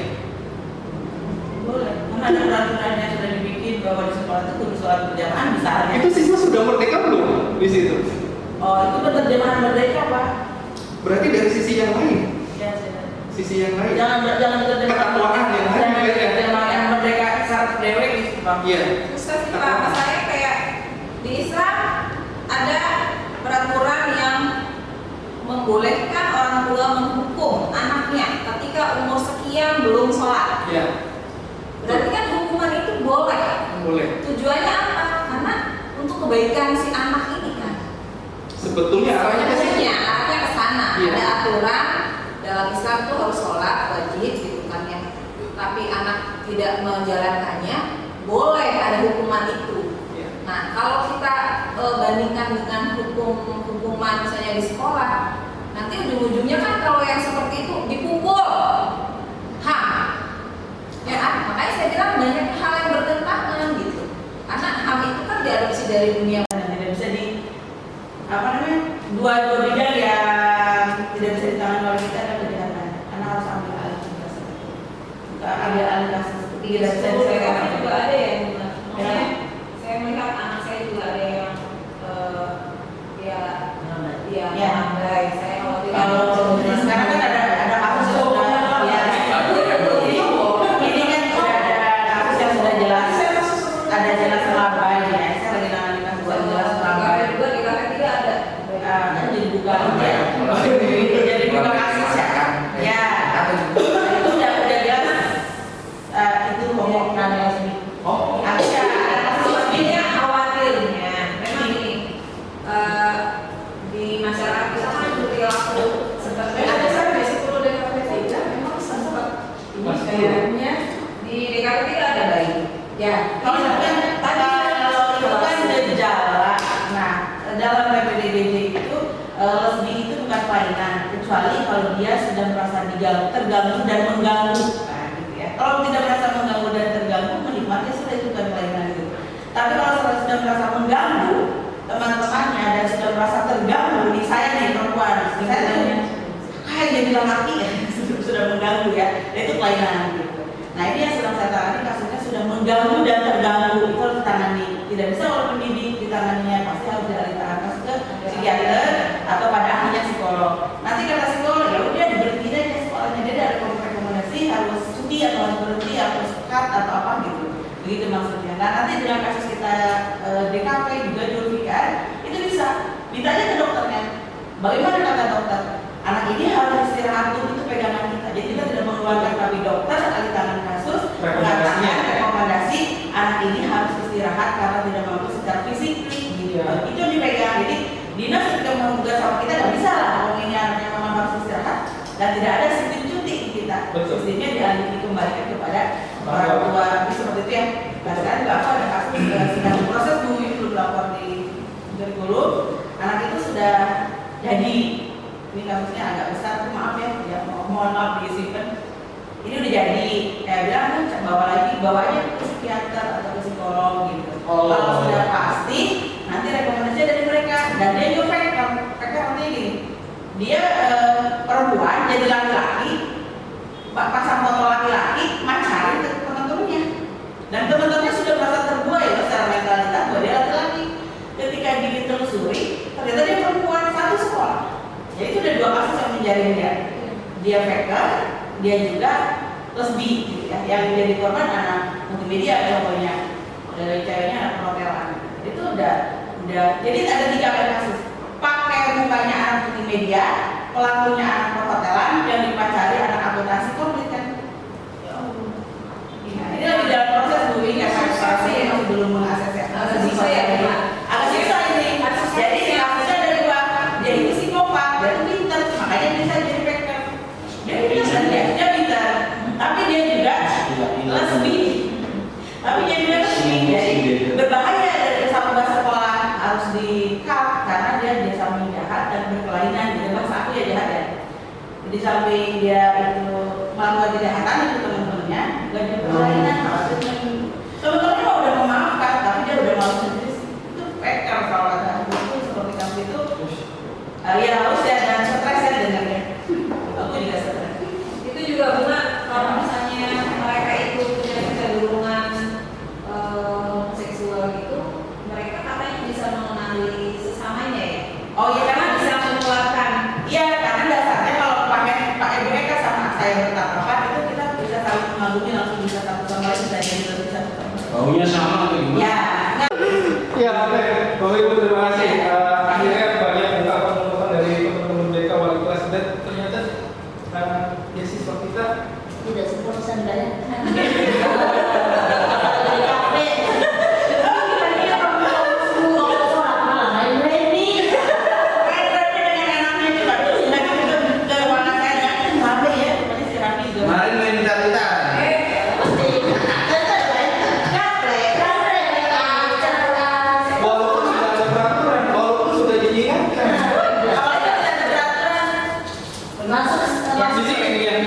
B: Boleh. Karena ada peraturan yang sudah dibikin bahwa di sekolah itu kudu sholat berjamaah misalnya.
C: Itu siswa sudah merdeka belum di situ?
B: Oh, itu penerjemahan merdeka Pak.
C: Berarti dari sisi yang lain.
B: Ya, sudah.
C: Sisi yang lain.
B: Jangan terjemahan
C: Ketakwaan yang lain.
B: Jangan terjemahan merdeka syarat dewek gitu Pak.
C: Iya.
E: Ustaz, kalau saya kayak Di Islam ada peraturan yang membolehkan orang tua menghukum anaknya ketika umur sekian belum sholat.
C: Ya,
E: Berarti kan hukuman itu boleh.
C: boleh.
E: Tujuannya apa? Karena untuk kebaikan si anak ini kan.
C: Sebetulnya arahnya ke sini.
E: Sebenarnya arahnya ke sana.
C: Iya.
E: Ada aturan dalam Islam tuh harus sholat wajib gitu kan ya. Tapi anak tidak menjalankannya, boleh ada hukuman itu.
C: Ya.
E: Nah, kalau kita bandingkan dengan hukuman misalnya di sekolah, nanti ujung-ujungnya kan kalau yang seperti itu dipukul, HAM, ya kan? Makanya saya bilang banyak hal yang bertentangan gitu. Karena HAM itu kan diadopsi dari dunia.
B: Tidak bisa di dua bidang yang tidak bisa ditangani oleh kita dan kejahatan. Karena harus ambil alih kasus. Ambil alih kasus. Tidak bisa diselesaikan.
E: juga ada yang
B: Ya.
E: saya melihat anak saya juga ada yang dia
B: Ya.
E: melandai. Saya
B: Kalau sekarang kan ada kasus yang sudah ya. Ini kan sudah ada kasus yang sudah jelas, ada jelas melabai ya. Saya lagi nangani kasus yang jelas melabai.
E: juga di KP 3 ada.
B: Kan jadi buka ya. Jadi buka kasus ya. Ya. Itu udah jelas. Itu ngomong dan lesbi.
C: Oh,
B: Ada kasus lesbinya.
E: Sebenarnya khawatirnya memang ini di masyarakat kita kan perilaku seperti
A: Ada sampai 10 DKP 3 memang sempat ini kayaknya
E: di DKP 3 ada bayi.
A: ya.
B: Kalau itu kan gejala. Nah, dalam PPDBJ itu lesbi itu bukan kelainan, kecuali kalau dia sudah merasa terganggu dan mengganggu. Nah, gitu ya. Kalau tidak merasa mengganggu dan terganggu, menikmati sudah itu bukan kelainan itu. Tapi kalau sudah merasa mengganggu teman-temannya dan sudah merasa terganggu, nih saya nih perempuan, saya tuh kayak jadi laki ya, sudah mengganggu ya, itu kelainan gitu. Nah ini yang sedang saya tangani kasusnya sudah mengganggu dan terganggu, itu harus ditangani. Tidak bisa oleh pendidik ditanganinya, pasti harus dialihkan ke psikiater atau pada ahlinya psikolog. Nanti kata psikolog ya udah diberhenti aja sekolahnya, dia ada rekomendasi harus cuti atau harus berhenti atau cut atau apa gitu. Begitu maksudnya. Nah nanti dengan kasus kita DKP juga Julfikar itu bisa ditanya ke dokternya. Bagaimana kata dokter? Anak ini harus istirahat dulu, itu pegangan kita. Jadi kita tidak mengeluarkan, tapi dokter ahli tangan kasus mengatakan rekomendasi anak ini harus istirahat karena tidak mampu secara fisik. Gitu. Itu yang dipegang. Jadi dinas ketika menunggu sama kita nggak bisa lah kalau ini anaknya memang harus istirahat dan tidak ada sistem cuti di kita.
C: Betul.
B: Sistemnya dikembalikan kepada orang tua. Jadi seperti itu ya. Nah sekarang juga aku ada kasus sedang proses dulu belum lapor di kurikulum. Anak itu sudah jadi. Ini kasusnya agak besar, tuh maaf ya, mohon maaf disimpan. Ini udah jadi, kayak bilang kan bawa aja ke psikiater atau ke psikolog gitu.
C: Oh.
B: Kalau sudah pasti, nanti rekomendasi dari mereka. Dan dia juga faker artinya gini, dia perempuan jadi laki-laki, pasang foto laki-laki, macarin ke teman-temannya. Dan teman-temannya sudah merasa terbuai ya secara mentalitas bahwa dia laki-laki. Ketika ditelusuri, ternyata dia perempuan satu sekolah. Jadi itu ada dua kasus yang menjaring dia. Dia faker, dia juga lesbi gitu ya. Yang jadi korban anak multimedia contohnya. Dari ceweknya anak perhotelan. Itu udah jadi ada 3 kasus. Pakai mukanya anak multimedia, pelakunya anak perhotelan, yang dipacari anak akuntansi komplit kan. Ya Allah. Ini lagi dalam proses Bu ini ya pasti masih belum mengakses ya.
E: Agak susah ya, Pak.
B: Agak susah ini. Jadi kasusnya ada 2. Dia itu psikopat, dia itu pintar, makanya dia bisa jadi faker. Dia pintar, dia pintar. Tapi dia juga lesbi. Tapi dia juga lesbi. Jadi berbahaya dari satu sekolah harus di-cut karena dia samping jahat dan berkelainan. Jadi bangsa aku ya jahat ya. Jadi samping dia itu melakukan kejahatan itu teman-temannya, juga dia berkelainan. Teman-temannya udah memaafkan, tapi dia udah malu sendiri. Itu faker kalau kata aku itu seperti kamu itu. Ya harus ya dan stres ya dengarnya. Aku juga stres.
E: Itu juga benar kalau misalnya mereka itu punya kecenderungan seksual gitu, mereka katanya bisa mengenali sesamanya ya.
B: Oh iya
E: Karena
B: karena
E: bisa menularkan.
B: iya karena dasarnya kalau pakai Pak Ibu Eka sama saya bertatapan itu kita bisa saling mengagumi langsung bisa satu sama lain bisa jadi lebih satu sama lain.
D: Baunya sama atau gimana?
B: Ya, enggak.
C: Ya, oke. Bapak Ibu terima kasih. Akhirnya banyak ungkapan-ungkapan dari teman-teman BK wali kelas dan ternyata ya siswa kita
F: Tidak sempurna sandalnya.
D: Kemarin main talitan.
C: walaupun sudah ada peraturan, walaupun sudah diingatkan. Di sini yang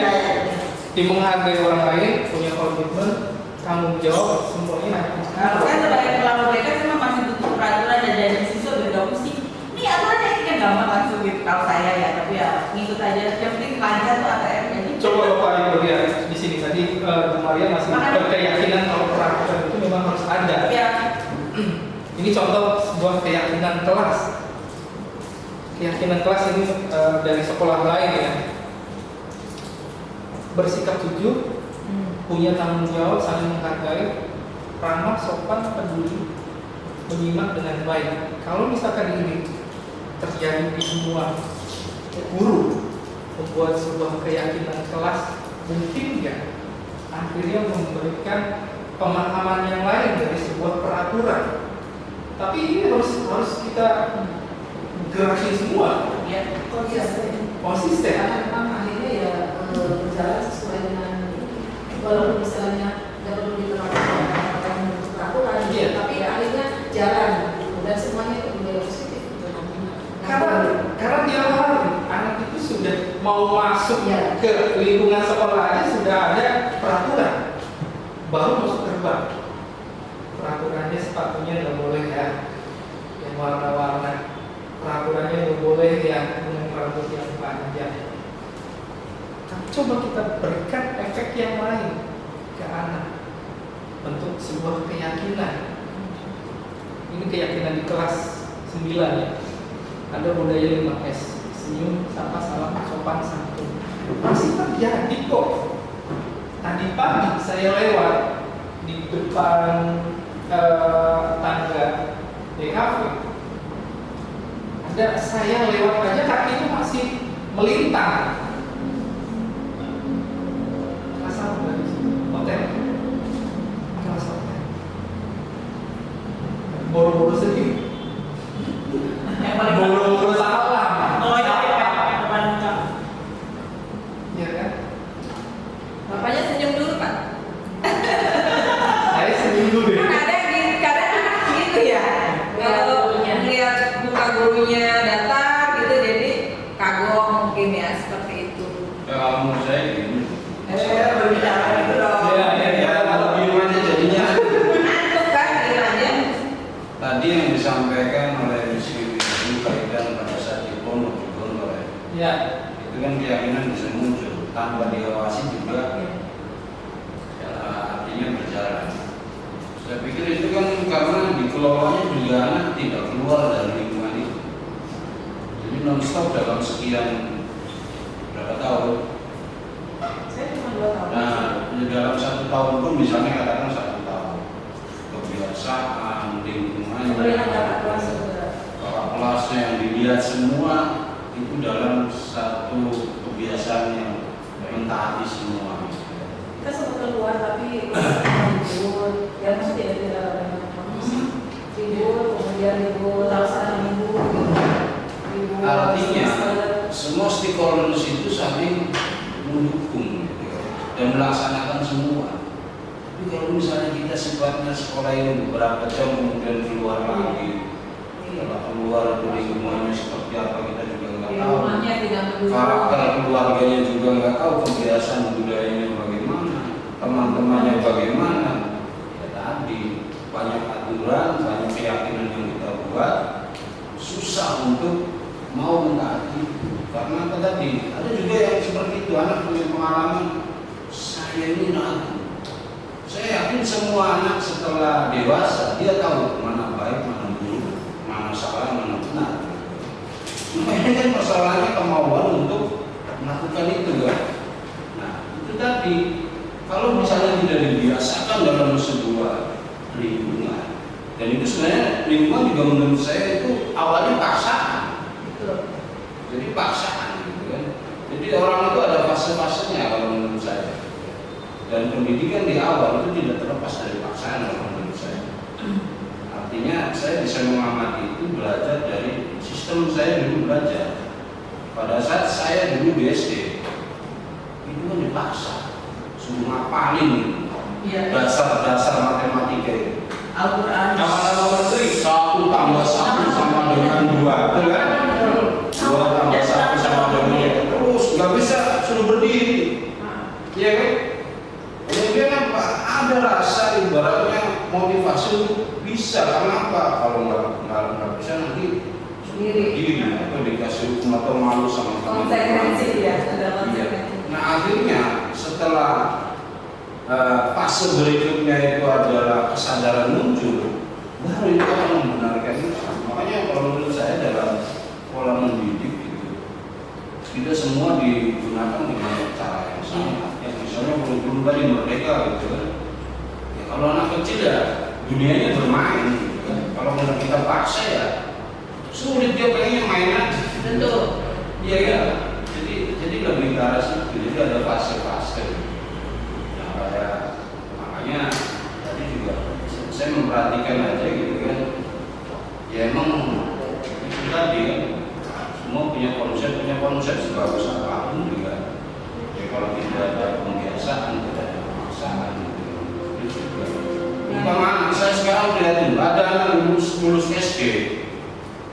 C: di menghargai orang lain, punya komitmen, tanggung jawab, semuanya.
B: Kalau saya sebagai pelaku BK cuma masih butuh peraturan dan dari siswa berdiskusi. Ini aturannya ini kan gampang langsung gitu kalau saya ya, tapi ya ngikut aja. Yang penting lancar tuh ATM nya.
C: Coba Bapak Ibu lihat di sini tadi Bu Maria masih berkeyakinan kalau peraturan itu memang harus ada.
B: Ya.
C: Ini contoh sebuah keyakinan kelas. Keyakinan kelas ini dari sekolah lain ya. Bersikap jujur, punya tanggung jawab, saling menghargai, ramah, sopan, peduli, menyimak dengan baik. Kalau misalkan ini terjadi di semua guru, membuat sebuah keyakinan kelas, mungkin ya akhirnya memberikan pemahaman yang lain dari sebuah peraturan. Tapi ini harus kita gerakin semua.
B: Ya.
C: Konsisten.
A: Karena memang akhirnya ya berjalan sesuai dengan walaupun misalnya nggak perlu diterapkan peraturan,
C: Iya.
A: tapi akhirnya jalan dan semuanya itu budaya positif.
C: Karena dia hari anak itu sudah mau masuk
A: Ya.
C: ke lingkungan sekolah aja sudah ada peraturan, baru masuk gerbang. Peraturannya sepatunya nggak boleh ya yang warna-warna, peraturannya nggak boleh yang dengan rambut yang panjang. Coba kita berikan efek yang lain ke anak bentuk sebuah keyakinan. Ini keyakinan di kelas 9 ya. Ada budaya 5S, senyum, sapa, salam, sopan, santun. Masih terjadi kok. Tadi pagi saya lewat di depan tangga DKV. Ada saya lewat aja kakinya masih melintang. Kelas apa dari situ? Hotel. Kelas hotel. Boro-boro sedih.
B: Yang paling
C: Boro-boro salah.
B: Oh iya, depan muka.
C: Iya kan?
E: Bapaknya senyum dulu Pak.
C: Saya senyum dulu deh.
E: Kan ada yang kadang anak gitu ya. Kalau melihat muka gurunya datang gitu jadi kagok mungkin ya seperti itu.
D: Kalau menurut saya gini.
B: Berbicara gitu loh.
D: Ya, kalau diem aja jadinya.
E: Ngantuk kan gitu aja.
D: Tadi yang disampaikan oleh Rizky itu kaitan pada saat diploma ya.
C: Ya.
D: Itu kan keyakinan bisa muncul tanpa diawasi juga. Ya, artinya berjalan. Saya pikir itu kan karena dikelolanya juga anak tidak keluar dari lingkungan itu. Jadi non-stop dalam sekian berapa tahun.
A: Saya cuma 2 tahun.
D: Nah, di dalam 1 tahun pun misalnya katakan 1 tahun kebiasaan lingkungannya,
A: Kemudian ada kakak kelas juga.
D: kakak kelasnya yang dilihat semua itu dalam satu kebiasaan yang mentaati semua.
A: Kita sempat keluar tapi libur, ya maksudnya tidak banyak kondisi. Libur, kemudian libur, laksana libur, libur.
D: Artinya
A: semester.
D: semua stakeholders itu saling mendukung gitu ya, dan melaksanakan semua. Tapi kalau misalnya kita sifatnya sekolah ini beberapa jam kemudian keluar lagi, kalau keluar itu lingkungannya seperti apa kita juga nggak
A: Di
D: tahu.
A: rumahnya tidak mendukung.
D: Karakter keluarganya juga nggak tahu, kebiasaan budayanya bagaimana, teman-temannya bagaimana. Ya tadi banyak aturan, banyak keyakinan yang kita buat, susah untuk mau mentaati. Karena apa tadi? Ada juga yang seperti itu, anak punya pengalaman. Saya ini ragu. Saya yakin semua anak setelah dewasa dia tahu mana baik, mana buruk, mana salah, mana benar. Cuma ini kan masalahnya kemauan untuk melakukan itu kan. Nah itu tadi kalau misalnya tidak dibiasakan dalam sebuah lingkungan, Dan itu sebenarnya lingkungan juga menurut saya itu awalnya paksaan. Jadi paksaan gitu kan. Jadi orang itu ada fase-fasenya kalau menurut saya. Dan pendidikan di awal itu tidak terlepas dari paksaan kalau menurut saya. Artinya saya bisa mengamati itu belajar dari sistem saya dulu belajar. Pada saat saya dulu di SD itu kan dipaksa, suruh ngapalin dasar-dasar matematika itu.
B: Al-Quran.
C: Nama-nama menteri
D: 1 tambah 1 sama dengan 2, betul kan? 2 tambah 1 sama dengan 2. Terus nggak bisa suruh berdiri, iya kan? Kemudian apa? Ada rasa ibaratnya motivasi untuk bisa, karena apa? Kalau nggak bisa nanti berdiri, atau dikasih hukum atau malu sama teman-teman.
B: Konsekuensi ya, ada
D: Iya.
B: konsekuensi.
D: Nah akhirnya setelah fase berikutnya itu adalah kesadaran muncul, baru itu akan membenarkan itu. Makanya kalau menurut saya dalam pola mendidik itu tidak semua digunakan dengan cara yang sama. Ya, misalnya belum tadi merdeka gitu kan. Ya, kalau anak kecil ya dunianya bermain gitu kan. Kalau kita paksa ya sulit, dia pengennya main aja.
B: Tentu.
D: Iya ya. Jadi lebih ke arah situ. Jadi ada fase-fase. Makanya tadi juga saya memperhatikan aja gitu kan, ya emang itu tadi kan semua punya konsep sebagus apapun juga ya kalau tidak ada pembiasaan, tidak ada pemaksaan itu juga. Umpama anak saya sekarang lihatin ada anak lulus SD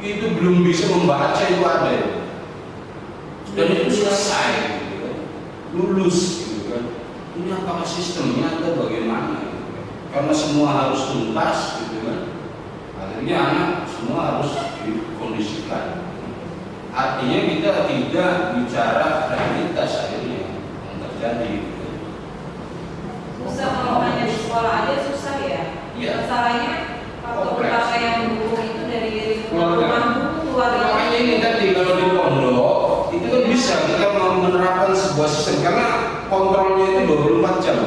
D: itu belum bisa membaca itu ada dan itu selesai gitu kan, lulus gitu kan. Ini apakah sistemnya atau bagaimana? Karena semua harus tuntas, gitu kan? Akhirnya anak semua harus dikondisikan. Artinya kita tidak bicara realitas akhirnya yang terjadi. Gitu.
E: Susah kalau hanya di sekolah aja susah ya.
D: Iya.
E: Masalahnya faktor utama yang mendukung itu dari keluarga.
D: Makanya ini tadi kalau di pondok itu kan bisa kita menerapkan sebuah sistem karena kontrolnya itu 24 jam.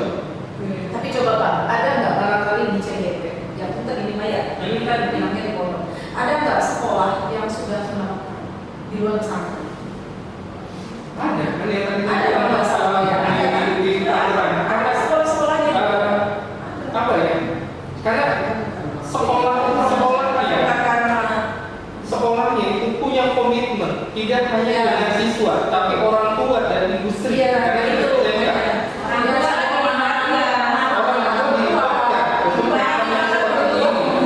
A: Tapi coba Pak, ada nggak barangkali di CDP, yang kita ini Maya, ini kan bilangnya di pondok, ada nggak sekolah yang sudah menerapkan di luar sana?
C: ada kan yang tadi
A: Ada nggak salah ya?
C: di aturan.
A: Ada sekolah-sekolahnya.
C: Apa ya? Karena sekolahnya itu punya komitmen tidak hanya
A: Iya.
C: dengan siswa, tapi orang tua dan industri.
A: Iya,
C: Karena
A: itu.
C: TMK.
E: Orang tua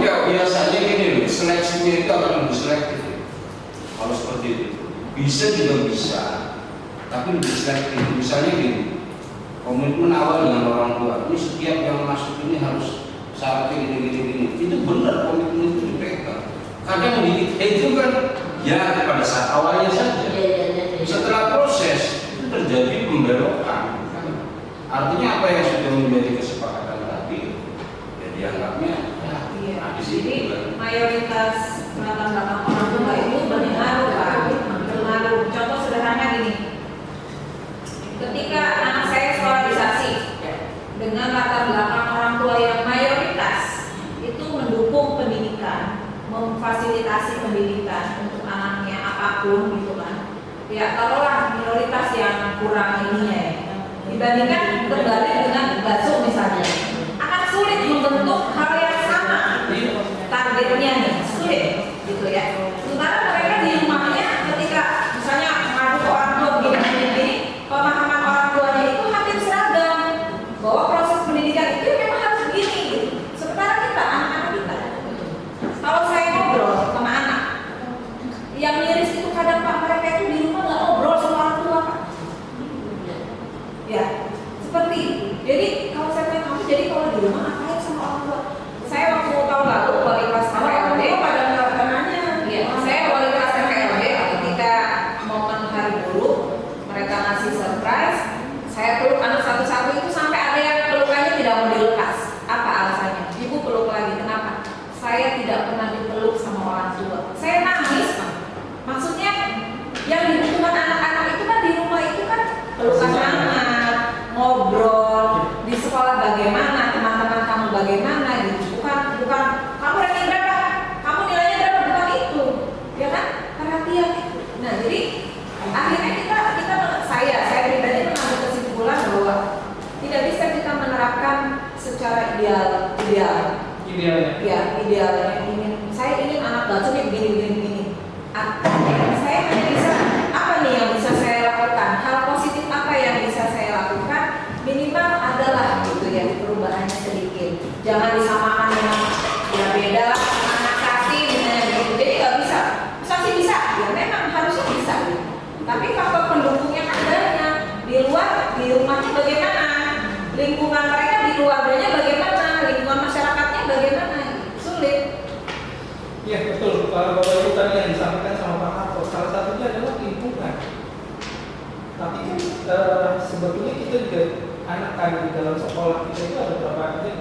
D: Ya biasanya gini loh, seleksinya itu akan lebih selektif. Kalau seperti itu, bisa juga bisa, tapi lebih selektif. Misalnya gini, komitmen awal dengan orang tua, ini setiap yang masuk ini harus syaratnya gini. Itu benar komitmen itu dipegang. Kadang di kita itu kan ya pada saat awalnya saja. Setelah proses itu terjadi pembelokan. Artinya apa yang sudah menjadi kesepakatan tadi ya dianggapnya
E: Iya.
D: di situ
E: Jadi
D: kan.
E: mayoritas latar belakang orang tua itu berpengaruh kan, berpengaruh. Contoh sederhana gini, ketika anak saya sekolarisasi dengan latar belakang orang tua yang mayoritas itu mendukung pendidikan, memfasilitasi pendidikan untuk anaknya apapun gitu kan. Ya taruhlah minoritas yang kurang ininya ya, dibandingkan kembali dengan bakso misalnya, akan sulit membentuk hal yang sama targetnya nih, sulit gitu ya. Sementara mereka di rumahnya ketika misalnya ngadu ke orang tua begini, pemahaman orang tuanya itu hampir seragam bahwa proses pendidikan itu memang harus begini gitu. Sementara kita anak-anak kita, kalau saya ngobrol sama anak yang miris itu kadang Pak mereka itu di rumah nggak ngobrol sama orang tua Pak. Ya, seperti itu. Jadi kalau saya tanya kamu, jadi kalau di rumah ngapain sama orang tua? Saya waktu tahun lalu wali kelas KPLB pada nanya. Iya, saya wali kelas KPLB ketika momen hari guru mereka ngasih surprise, saya peluk anak satu-satu itu sampai ada yang pelukannya tidak mau dilepas. Apa alasannya? Ibu peluk lagi. Kenapa? Saya tidak pernah dipeluk sama orang tua. Saya nangis, Pak. Maksudnya yang dibutuhkan anak-anak itu kan di rumah itu kan pelukan hangat, ngobrol, di sekolah bagaimana, teman-teman kamu bagaimana gitu. Bukan kamu ranking secara idealnya saya ingin anak belajar nih begini. Saya hanya bisa apa nih yang bisa saya lakukan, hal positif apa yang bisa saya lakukan, minimal adalah gitu ya perubahannya sedikit, jangan disamakan dengan ya beda lah anak saksi misalnya gitu, jadi nggak bisa saksi bisa ya memang harusnya bisa gitu. Tapi faktor pendukungnya kan banyak di luar, di rumahnya bagaimana, lingkungan mereka di keluarganya bagaimana, lingkungan masyarakatnya bagaimana, sulit.
C: Iya betul, kalau Bapak Ibu tadi yang disampaikan sama Pak Harto, salah satunya adalah lingkungan. Tapi kan sebetulnya kita juga anak di dalam sekolah kita itu ada berapa jam?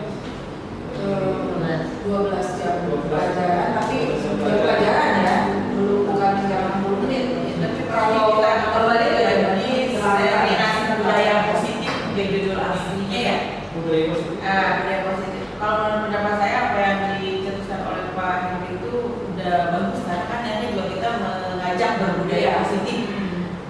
A: 12 jam pelajaran, tapi jam pelajaran ya, bukan jam 60 menit.
B: Tapi kalau kita kembali ke ini determinasi budaya positif jadi judul aslinya ya.
C: Budaya positif.
B: Budaya positif. Kalau menurut pendapat saya apa yang dicetuskan oleh Pak Henry itu udah bagus karena kan nanti juga kita mengajak berbudaya positif.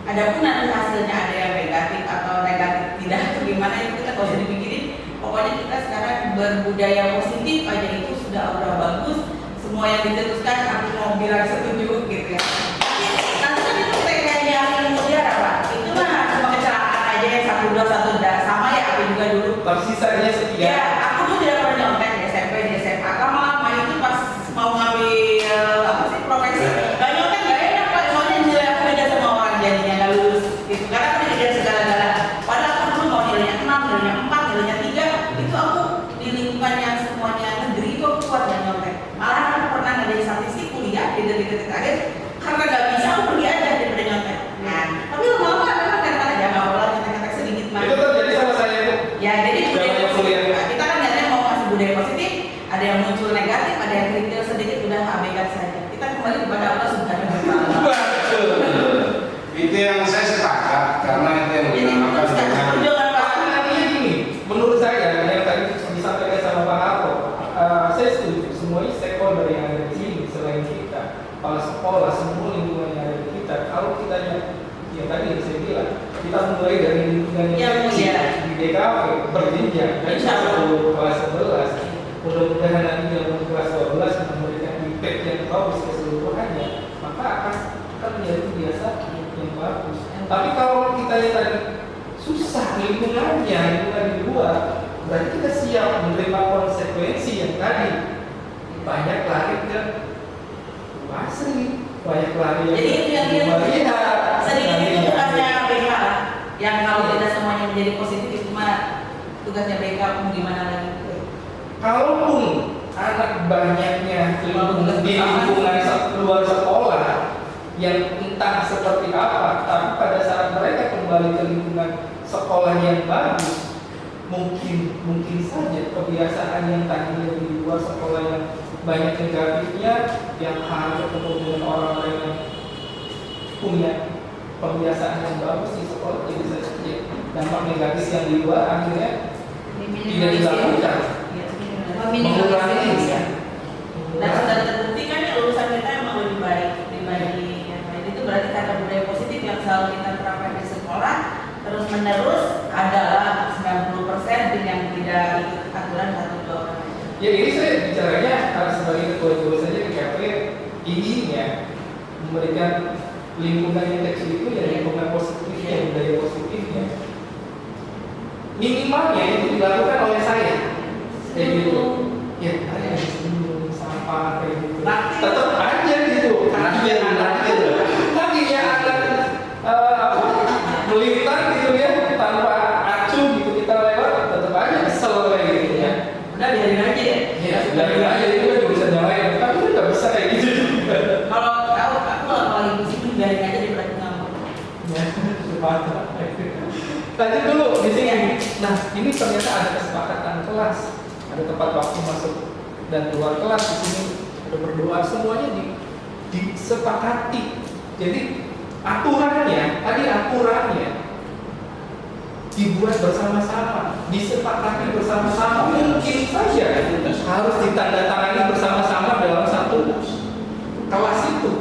B: Adapun nanti hasilnya ada yang negatif atau negatif tidak itu gimana itu kita nggak usah dipikirin. Pokoknya kita sekarang berbudaya positif aja itu sudah udah bagus. Semua yang dicetuskan aku mau bilang setuju gitu ya. Nanti kan itu TK-nya ilmu udara Pak. Itu mah cuma kecelakaan aja yang 1 2 1 sama ya aku juga dulu.
C: Tapi sisanya sekian.
B: Ya, aku tuh tidak pernah nyontek di SMP, di SMA. Kalau lama itu pas mau ngambil apa sih profesi, gak nyontek gak enak Pak. Soalnya nilai aku beda sama orang jadinya gak lulus gitu. Karena aku dikejar segala-gala. Padahal aku dulu mau nilainya 6, nilainya 4, nilainya 3. Itu aku di lingkungan yang semuanya negeri itu aku kuat yang nyontek. Malah aku pernah ngadain statistik kuliah di detik-detik akhir karena gak bisa aku pergi aja daripada nyontek. Nah, tapi lama-lama memang kadang-kadang aja gak boleh nyontek sedikit mah.
C: Itu terjadi sama saya itu.
B: Ya, jadi budaya
C: Jangan kuliah.
B: positif. Kita kan niatnya mau masuk budaya positif, ada yang muncul negatif, ada yang kritik sedikit udah abaikan saja. Kita kembali kepada Allah Subhanahu wa taala.
D: Betul. Itu yang saya sepakat karena itu yang
B: Jadi
D: dinamakan
B: sekarang
D: dengan
B: jangan Pak.
C: Tapi artinya gini, menurut saya yang tadi disampaikan sama Pak Harto, saya setuju semuanya stakeholder yang ada di sini selain kita, kepala sekolah, semua lingkungan yang ada di kita. Kalau kita yang tadi yang saya bilang, kita mulai dari lingkungan
B: Yang
C: kecil
B: mulia.
C: di DKV berjenjang dari
B: Insya Allah.
C: kelas 11. Mudah-mudahan nanti dalam kelas 12 memberikan impact yang bagus keseluruhannya, maka akan menjadi kebiasaan yang bagus. Tapi kalau kita yang tadi susah lingkungannya, lingkungan di luar, berarti kita siap menerima konsekuensi yang tadi. Banyak lari ke asri, banyak lari
B: Jadi itu yang dia
C: melihat.
B: sedikit itu tugasnya BK lah. Yang kalau tidak semuanya menjadi positif itu mah tugasnya BK mau gimana lagi.
C: Kalaupun anak banyaknya di lingkungan luar sekolah yang entah seperti apa, tapi pada saat mereka kembali ke lingkungan sekolah yang bagus, mungkin saja kebiasaan yang tadinya di luar sekolah yang banyak negatifnya, yang harus ketemu dengan orang-orang yang punya kebiasaan yang bagus di sekolah, jadi saja dampak negatif yang di luar akhirnya tidak dilakukan. Mengurangi.
B: Dan sudah terbukti kan ya lulusan kita emang lebih baik dibanding yang lain. Itu berarti karena budaya positif yang selalu kita terapkan di sekolah terus menerus adalah 90% yang tidak ikut aturan 1-2 orang.
C: Ya ini saya bicaranya sebagai ketua jurusan saja di KP inginnya memberikan lingkungan yang kecil itu ya lingkungan positifnya, budaya positifnya. Minimalnya itu dilakukan oleh saya. Kayak gitu. Ya ada senyum, sampah kayak gitu. Tetap aja gitu. Kakinya anak melintang gitu ya tanpa acuh gitu kita lewat tetap aja kesel kayak gitu ya.
B: Udah biarin aja ya.
C: Ya biarin aja itu kan jurusan yang lain. Tapi kan nggak bisa kayak gitu juga.
B: Kalau aku kalau lagi musik biarin aja dia berarti ngambek.
C: Ya, sepatah. Lanjut dulu di sini. Nah, ini ternyata ada kesepakatan kelas, ada tepat waktu masuk dan keluar kelas di sini, ada berdoa, semuanya disepakati. Jadi aturannya dibuat bersama-sama, disepakati bersama-sama. Mungkin saja harus ditandatangani bersama-sama dalam satu kelas itu.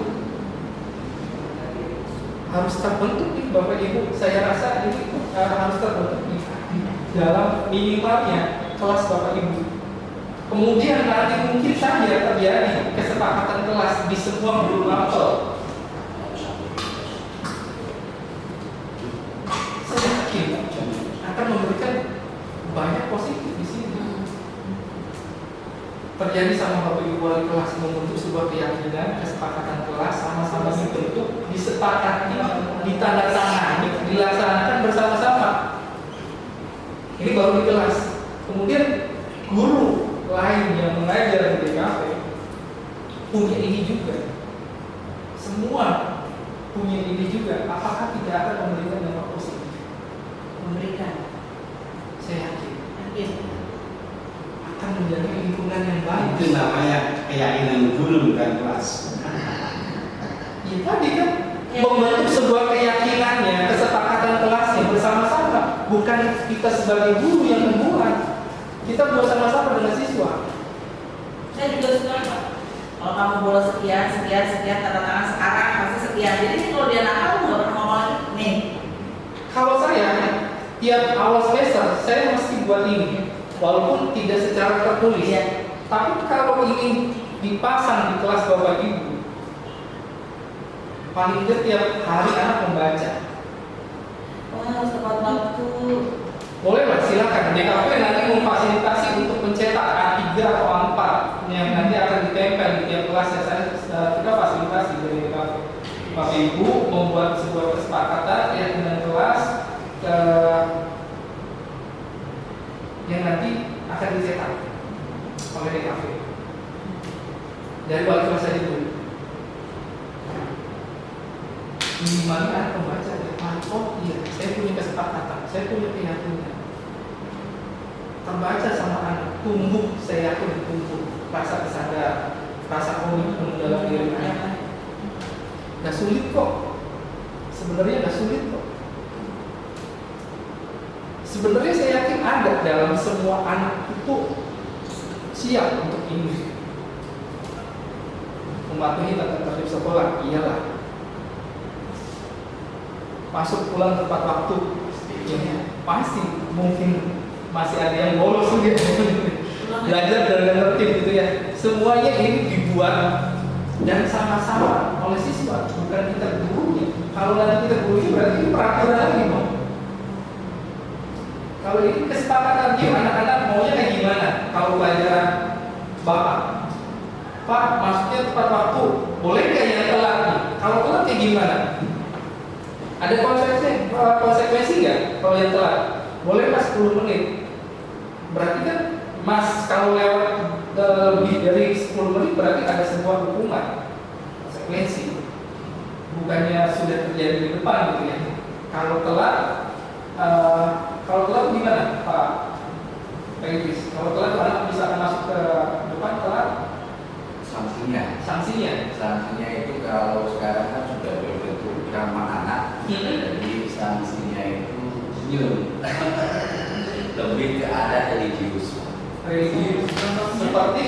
C: Harus terbentuk nih Bapak Ibu, saya rasa ini harus terbentuk di dalam minimalnya kelas Bapak Ibu. Kemudian nanti mungkin saja terjadi kesepakatan kelas di semua guru mapel. Saya yakin akan memberikan banyak positif di sini. Terjadi sama Bapak Ibu wali kelas membentuk sebuah keyakinan, kesepakatan kelas sama-sama dibentuk, disepakati, ditandatangani, dilaksanakan bersama-sama. Ini baru di kelas. Kemudian guru lain yang mengajar di DKV punya ini juga. Semua punya ini juga. Apakah tidak akan memberikan dampak positif?
B: Memberikan.
C: Saya yakin
B: Yakin.
C: akan menjadi lingkungan yang baik.
D: Itu namanya keyakinan guru bukan kelas.
C: Ya tadi kan membentuk sebuah keyakinannya, kesepakatan kelasnya bersama-sama. Bukan kita sebagai guru yang membuat. Kita buat sama-sama dengan siswa.
B: Saya juga suka Pak. Kalau kamu bolos sekian, tanda tangan sekarang pasti sekian. Jadi kalau dia nakal nggak pernah ngomong lagi. Nih,
C: Kalau saya tiap awal semester saya mesti buat ini, walaupun tidak secara tertulis.
B: Iya.
C: Tapi kalau ini dipasang di kelas Bapak Ibu, paling tidak tiap hari anak membaca.
B: wah harus tepat waktu.
C: Boleh lah, silakan. DKV nanti memfasilitasi untuk mencetak A3 atau A4 yang nanti akan ditempel di tiap kelas. Kita fasilitasi dari DKV. Bapak Ibu membuat sebuah kesepakatan dengan kelas yang nanti akan dicetak oleh DKV. Dari wali kelas saja dulu. Minimalnya anak membaca. Oh iya, saya punya kesepakatan, saya punya keyakinan. Terbaca sama anak, tumbuh, saya yakin tumbuh rasa kesadaran, rasa komitmen dalam diri anak. Gak sulit kok, sebenarnya gak sulit kok. Sebenarnya saya yakin ada dalam semua anak itu siap untuk ini. Mematuhi tata tertib sekolah, iyalah. Masuk pulang tepat waktu, ya, pasti mungkin masih ada yang bolos gitu. Belajar dengan tertib gitu ya. Semuanya ini dibuat dan sama-sama oleh siswa, bukan kita gurunya. Kalau nanti kita gurunya berarti ini peraturan lagi dong. Kalau ini kesepakatan dia anak-anak maunya kayak gimana? Kalau pelajaran Bapak, Pak masuknya tepat waktu, boleh nggak yang telat nih? Kalau telat kayak gimana? Ada konsekuensi nggak kalau yang telat? Boleh mas 10 menit. Berarti kan mas kalau lewat lebih dari 10 menit berarti ada sebuah hukuman, konsekuensi. Bukannya sudah terjadi di depan gitu ya. Kalau telat gimana Pak Idris? Kalau telat anak bisa masuk ke depan telat?
G: Sanksinya itu kalau sekarang kan sudah berbentuk ramah anak, jadi sanksinya itu lebih ke arah religius.
C: Seperti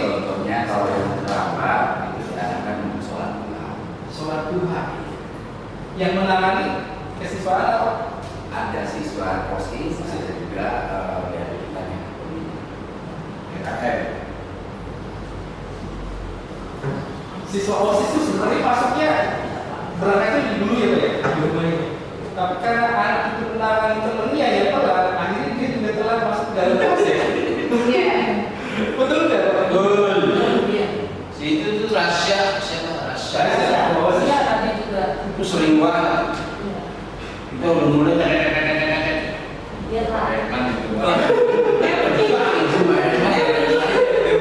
G: Contohnya kalau yang terlambat itu diarahkan untuk sholat duha.
C: yang menangani kesiswaan apa?
G: Ada siswa OSIS, ada juga dari kita yang PKM.
C: Siswa OSIS itu sebenarnya masuknya berangkatnya dulu ya Pak ya, di rumah ini. Tapi karena anak itu menangani temennya yang telat, akhirnya dia juga telat masuk ke dalam OSIS.
E: Iya.
C: Betul nggak Pak?
D: Betul.
B: Iya.
D: Si itu tuh rahasia, siapa rahasia?
B: Iya, tapi juga.
D: Itu sering banget. Kita udah mulai
B: Iya Pak.
G: Kan itu.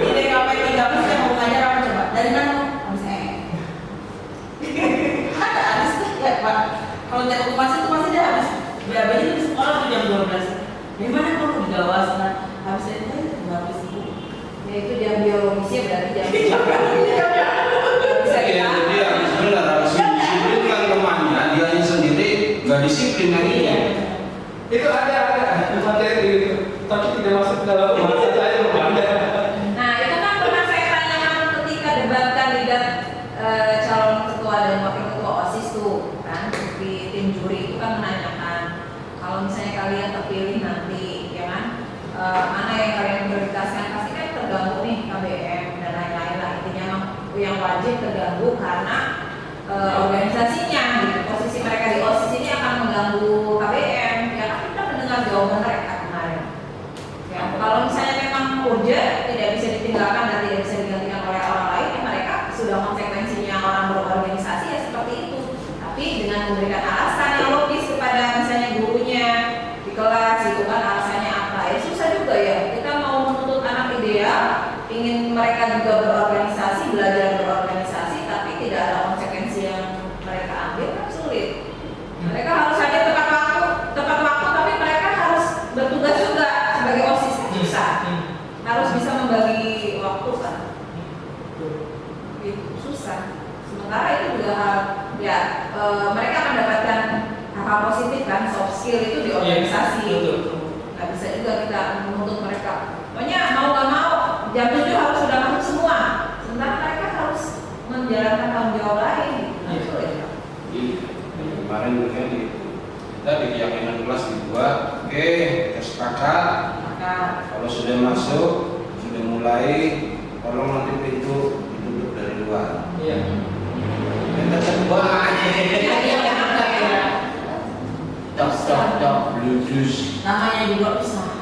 B: Ini ngapain 3 saya mau ngajar apa coba? Dari mana? Ada habis tuh ya Pak. Kalau tiap okumasi itu pasti dia habis. Biasanya di sekolah tuh jam 12. Dari mana kalau di Gawas kan? Habis itu nggak habis ibu.
E: Ya itu jam biologisnya berarti jam bisa
D: Iya, jadi harus benar, harus disiplinkan temannya. Dia sendiri nggak disiplin lagi.
B: Iya.
C: Itu ada materi itu, tapi tidak masuk ke dalam bahasa saya ada.
E: Nah, itu kan pernah saya tanyakan ketika debat kandidat calon ketua dan wakil ketua OSIS tuh kan di tim juri itu kan menanyakan kalau misalnya kalian terpilih nanti ya kan mana yang kalian yang wajib terganggu karena organisasinya, gitu. Posisi mereka di OSIS ini akan mengganggu KBM. Ya kan kita mendengar jawaban mereka kemarin. Ya, kalau misalnya memang urgent, tidak bisa ditinggalkan dan tidak bisa digantikan oleh orang lain, ya mereka sudah konsekuensinya orang berorganisasi ya seperti itu. Tapi dengan memberikan alasan yang logis kepada misalnya gurunya di kelas, itu kan alasannya apa? Ya susah juga ya. Kita mau menuntut anak ideal, ingin mereka juga berorganisasi, belajar berorganisasi, tapi tidak ada konsekuensi yang mereka ambil kan sulit. Mereka harus hadir tepat waktu, tapi mereka harus bertugas juga sebagai OSIS kan susah. Harus bisa membagi waktu kan. Itu susah. Sementara itu juga ya mereka akan mendapatkan hal positif kan, soft skill itu di organisasi. Nggak bisa juga kita menuntut mereka. Pokoknya mau nggak mau jam 7 harus sudah masuk semua. Sementara mereka harus menjalankan tanggung jawab lain.
D: Kemarin juga kita di keyakinan kelas dibuat, oke, kita sepakat. Kalau sudah masuk, sudah mulai, tolong nanti pintu ditutup dari luar.
C: Iya.
D: Kita coba aja. Dok, bludus.
E: Namanya juga usaha.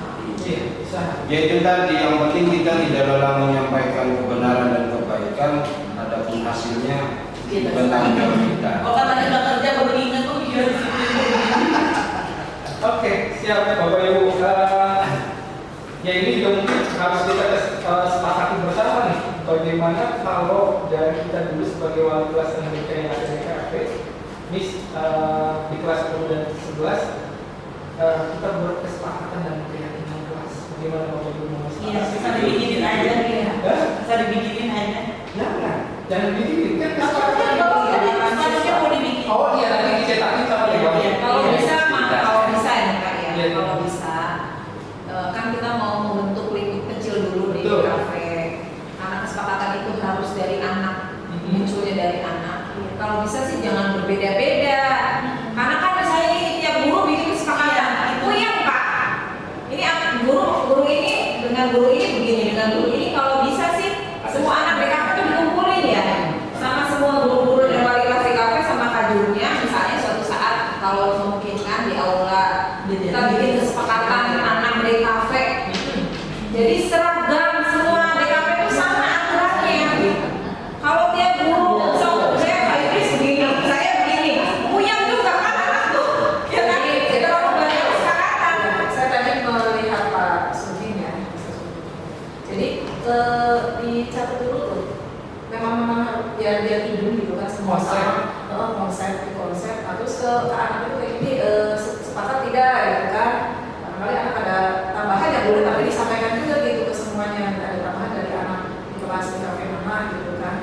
C: Iya, bisa.
D: Ya itu tadi, yang penting kita tidak lelah menyampaikan kebenaran dan kebaikan, adapun hasilnya bukan tanggung jawab kita.
B: Oh katanya nggak kerja baru ingat tuh iya.
C: Oke, siap Bapak Ibu. Ya ini juga mungkin harus kita sepakati bersama nih. Bagaimana kalau dari kita dulu sebagai wali kelas Amerika yang ada di KP, Miss di kelas 10 dan 11, kita berkesepakatan dan keyakinan kelas. Bagaimana Bapak Ibu mau
B: Iya, bisa dibikinin aja nih. Bisa dibikinin aja.
C: Jangan dibikinin kan
B: Sepatutnya mau dibikin.
C: Oh iya, nanti dicetakin sama Dewa.
E: Kalau bisa, kalau bisa ya Kak ya.
C: Iya.
E: Kalau bisa, kan kita mau membentuk lingkup kecil dulu di
C: Betul.
E: kafe. Karena kesepakatan itu harus dari anak, munculnya dari anak. Kalau bisa sih jangan berbeda-beda. Karena kan misalnya ini tiap guru bikin kesepakatan. Itu yang Pak. Ini guru ini dengan guru ini begini, dengan guru ini. Kalau bisa sih semua anak di kafe itu dikumpulin ya. Sama semua guru-guru dan wali kelas di kafe sama kajurnya. Misalnya suatu saat kalau memungkinkan di aula kita bikin kesepakatan anak di kafe. Jadi seragam semua di kafe itu sama aturannya. Kalau tiap guru saya Pak Idris begini, saya begini, puyeng juga kan anak tuh. Ya kan? Kita mau banyak kesepakatan.
A: Saya tadi melihat Pak Sudin ya. Jadi dicatat dulu tuh. Memang biar hidung gitu kan semua konsep. Terus ke anak itu kayak gini sepakat tidak gitu kan. Barangkali anak ada tambahan yang boleh tapi disampaikan juga gitu ke semuanya. Ada tambahan dari anak di kelas di kafe mana gitu kan.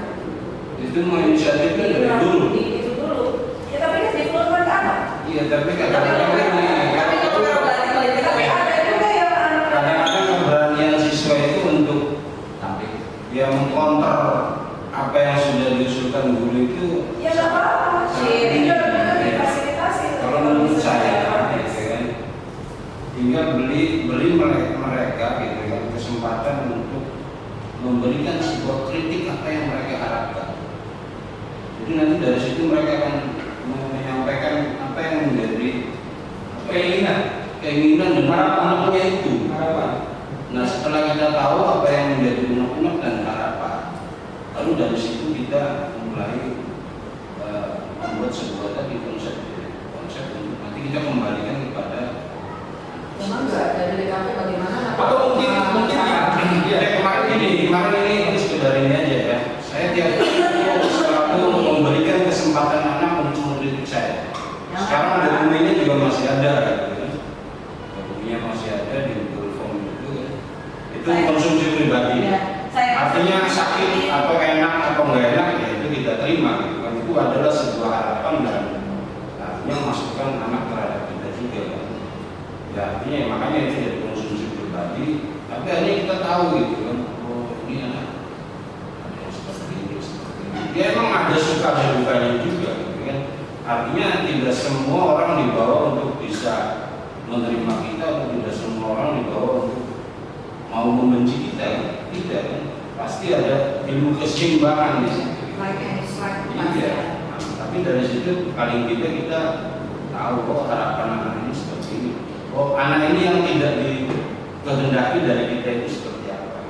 D: Itu mau inisiatifnya dari dulu.
A: Itu dulu. Ya tapi kan dikeluarkan ke anak.
D: Iya, tapi kadang-kadang ini
A: Tapi ada juga yang anak
D: kadang-kadang keberanian siswa itu untuk
G: tampil.
D: ya mengkonter apa yang sudah diusulkan guru itu.
A: ya nggak apa-apa sih. Itu juga difasilitasi.
D: Kalau menurut saya, gitu kan, tinggal beri mereka gitu kan kesempatan untuk memberikan sebuah kritik apa yang mereka harapkan. Jadi nanti dari situ mereka akan menyampaikan apa yang menjadi keinginan dan harapannya itu. Nah setelah kita tahu apa yang menjadi unek-unek dan harapan, lalu dari situ kita mulai membuat sebuah tadi konsep untuk nanti kita kembalikan kepada.
A: Memang nggak dari DKP bagaimana?
C: Atau mungkin
D: kemarin ini sekedar ini aja ya. Saya tiap selalu memberikan kesempatan anak untuk mengkritik saya. Sekarang dokumennya juga masih ada, gitu kan. Dokumennya masih ada di Google Form itu kan. Itu konsumsi pribadi. Artinya sakit atau enak atau nggak enak ya itu kita terima, gitu kan. Itu adalah sebuah harapan dan artinya masukan anak terhadap kita juga. Kan. Ya artinya makanya itu jadi konsumsi pribadi. Tapi akhirnya kita tahu gitu kan. Oh ini anak ada yang seperti ini. Dia emang ada suka dan dukanya juga, gitu kan. Artinya tidak semua orang dibawa untuk bisa menerima kita atau tidak semua orang dibawa untuk mau membenci kita, kan? Tidak kan? pasti ada ilmu keseimbangan di situ.
E: Like and dislike.
D: Iya. Nah, tapi dari situ paling kita tahu kok harapan anak ini seperti ini. Oh, anak ini yang tidak dikehendaki dari kita itu seperti apa?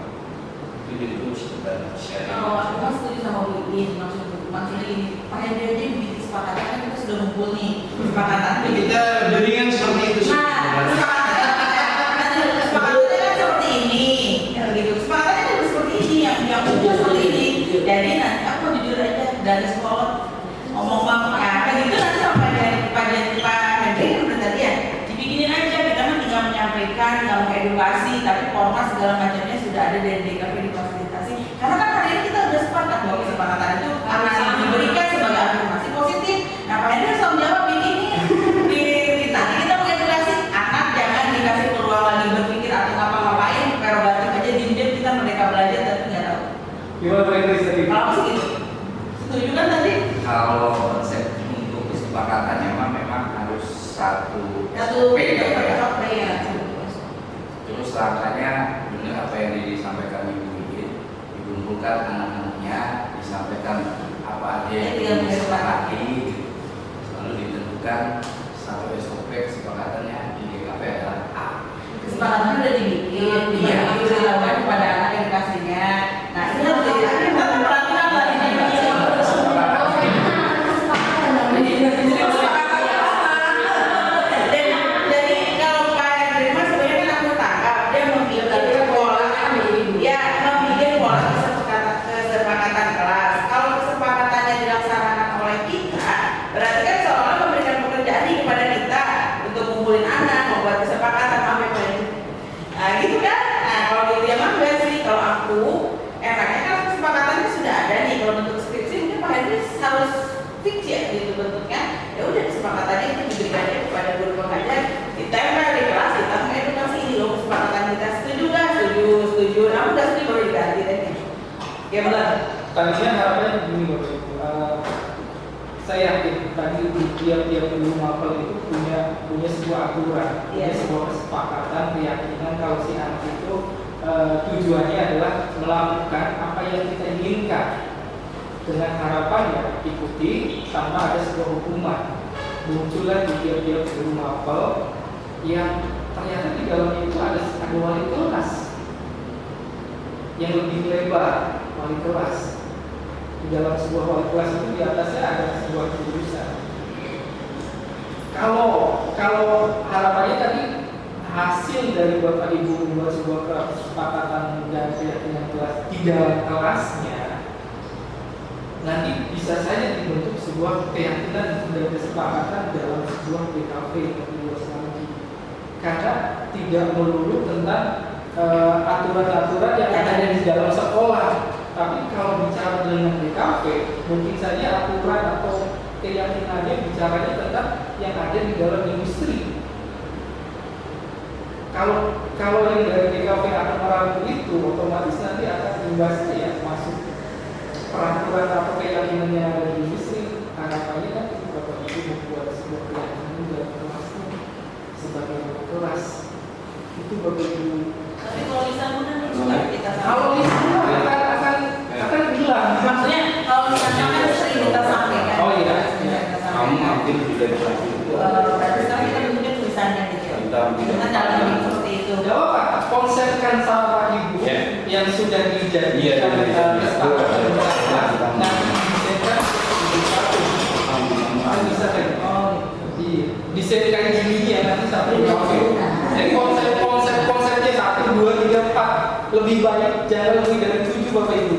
D: Itu sebenarnya sharing.
B: Kalau aku kan setuju sama Bu Iin, maksudnya ini, Pak Hendri aja bikin kesepakatan kan kita sudah ngumpul nih kesepakatan.
D: Kita berikan seperti itu.
B: Nah, kesepakatannya kan seperti ini, ya gitu. Kesepakatannya kan seperti ini, yang kumpul seperti ini. Jadi nanti aku jujur aja dari sekolah ngomong kayak gitu nanti sama Pak Hendri kan udah tadi ya. Dibikinin aja, kita kan tinggal menyampaikan, tinggal mengedukasi, tapi format segala macamnya sudah ada dari DKV difasilitasi. Karena kan hari ini kita udah sepakat bahwa kesepakatan itu harus diberikan sebagai afirmasi positif. Nah, Pak Hendri harus tanggung jawab ini kita mengedukasi anak, jangan dikasih peluang lagi berpikir atau ngapa-ngapain, prerogatif aja diam-diam kita merdeka belajar tapi nggak tahu.
C: Gimana Pak Idris tadi?
B: Kalau sih gitu, setuju kan tadi?
G: Kalau konsep untuk kesepakatannya memang harus satu
B: Satu
G: SOP ya, Pak ya.
B: SOP ya.
G: Terus langkahnya benar apa yang disampaikan Ibu Iin, dikumpulkan anak-anaknya, disampaikan apa aja yang disepakati, lalu ditentukan satu SOP kesepakatannya di DKV adalah A.
B: Kesepakatan udah dibikin,
G: Iya.
B: udah dilakukan kepada anak edukasinya. Nah, ini harus jadi peraturan lah ini. Jadi kalau Pak Hendri mas sebenarnya kan aku tangkap dia memikir pola, ya memikir pola kesepakatan kelas. Kalau kesepakatannya dilaksanakan oleh kita, berarti kan seolah memberikan pekerjaan ini kepada kita untuk ngumpulin anak, membuat kesepakatan apa yang paling. Nah gitu kan? Nah kalau gitu ya mah enggak sih. Kalau aku enaknya kan kesepakatannya sudah ada nih. Kalau bentuk skripsi mungkin Pak Hendri harus fix ya gitu bentuknya. Ya udah kesepakatannya itu diberikannya kepada guru pengajar, ditempel di kelas, kita mengedukasi ini loh kesepakatan kita. Setuju nggak? Setuju. Namun nggak setuju baru diganti deh. Ya benar.
C: Tadinya harapannya begini Bapak Ibu. Saya yakin tadi di tiap-tiap guru mapel itu punya sebuah aturan, punya sebuah kesepakatan, keyakinan kalau si anak itu tujuannya adalah melakukan apa yang kita inginkan dengan harapan ya ikuti tanpa ada sebuah hukuman. Muncullah di tiap-tiap guru mapel yang ternyata di dalamnya itu ada wali kelas yang lebih lebar, wali kelas. Di dalam sebuah wali kelas itu di atasnya ada sebuah jurusan. Kalau harapannya tadi hasil dari Bapak Ibu membuat sebuah kesepakatan dan keyakinan kelas di dalam kelasnya, nanti bisa saja dibentuk sebuah keyakinan dan kesepakatan dalam sebuah DKV lebih luas lagi. Karena tidak melulu tentang aturan-aturan yang ada di dalam sekolah. Tapi kalau bicara dengan DKV, mungkin saja aturan atau keyakinannya bicaranya tentang yang ada di dalam industri. Kalau yang dari DKV akan merangkul itu, otomatis nanti akan imbasnya ya masuk peraturan atau keyakinan yang ada di industri. Harapannya kan Bapak Ibu membuat sebuah keyakinan dan kelasnya sebagai kelas itu Bapak Ibu.
B: Tapi kalau lisan kan juga kita
C: Kalau lisan akan bilang.
B: Maksudnya kalau lisan kan sering kita sampaikan.
C: Oh iya.
D: Kamu ambil tidak bisa itu.
B: Berarti sekarang kita bentuknya tulisannya gitu.
D: Kita ambil.
B: Kita dalam seperti itu.
C: Gak apa-apa, konsepkan sama Ibu yang sudah dijadikan kesepakatan bersama. Nah, disetkan di satu. Kan bisa kan? Disetkan gini ya nanti satu. Jadi konsepnya 1, 2, 3, 4 lebih banyak, jangan lebih dari 7 Bapak Ibu.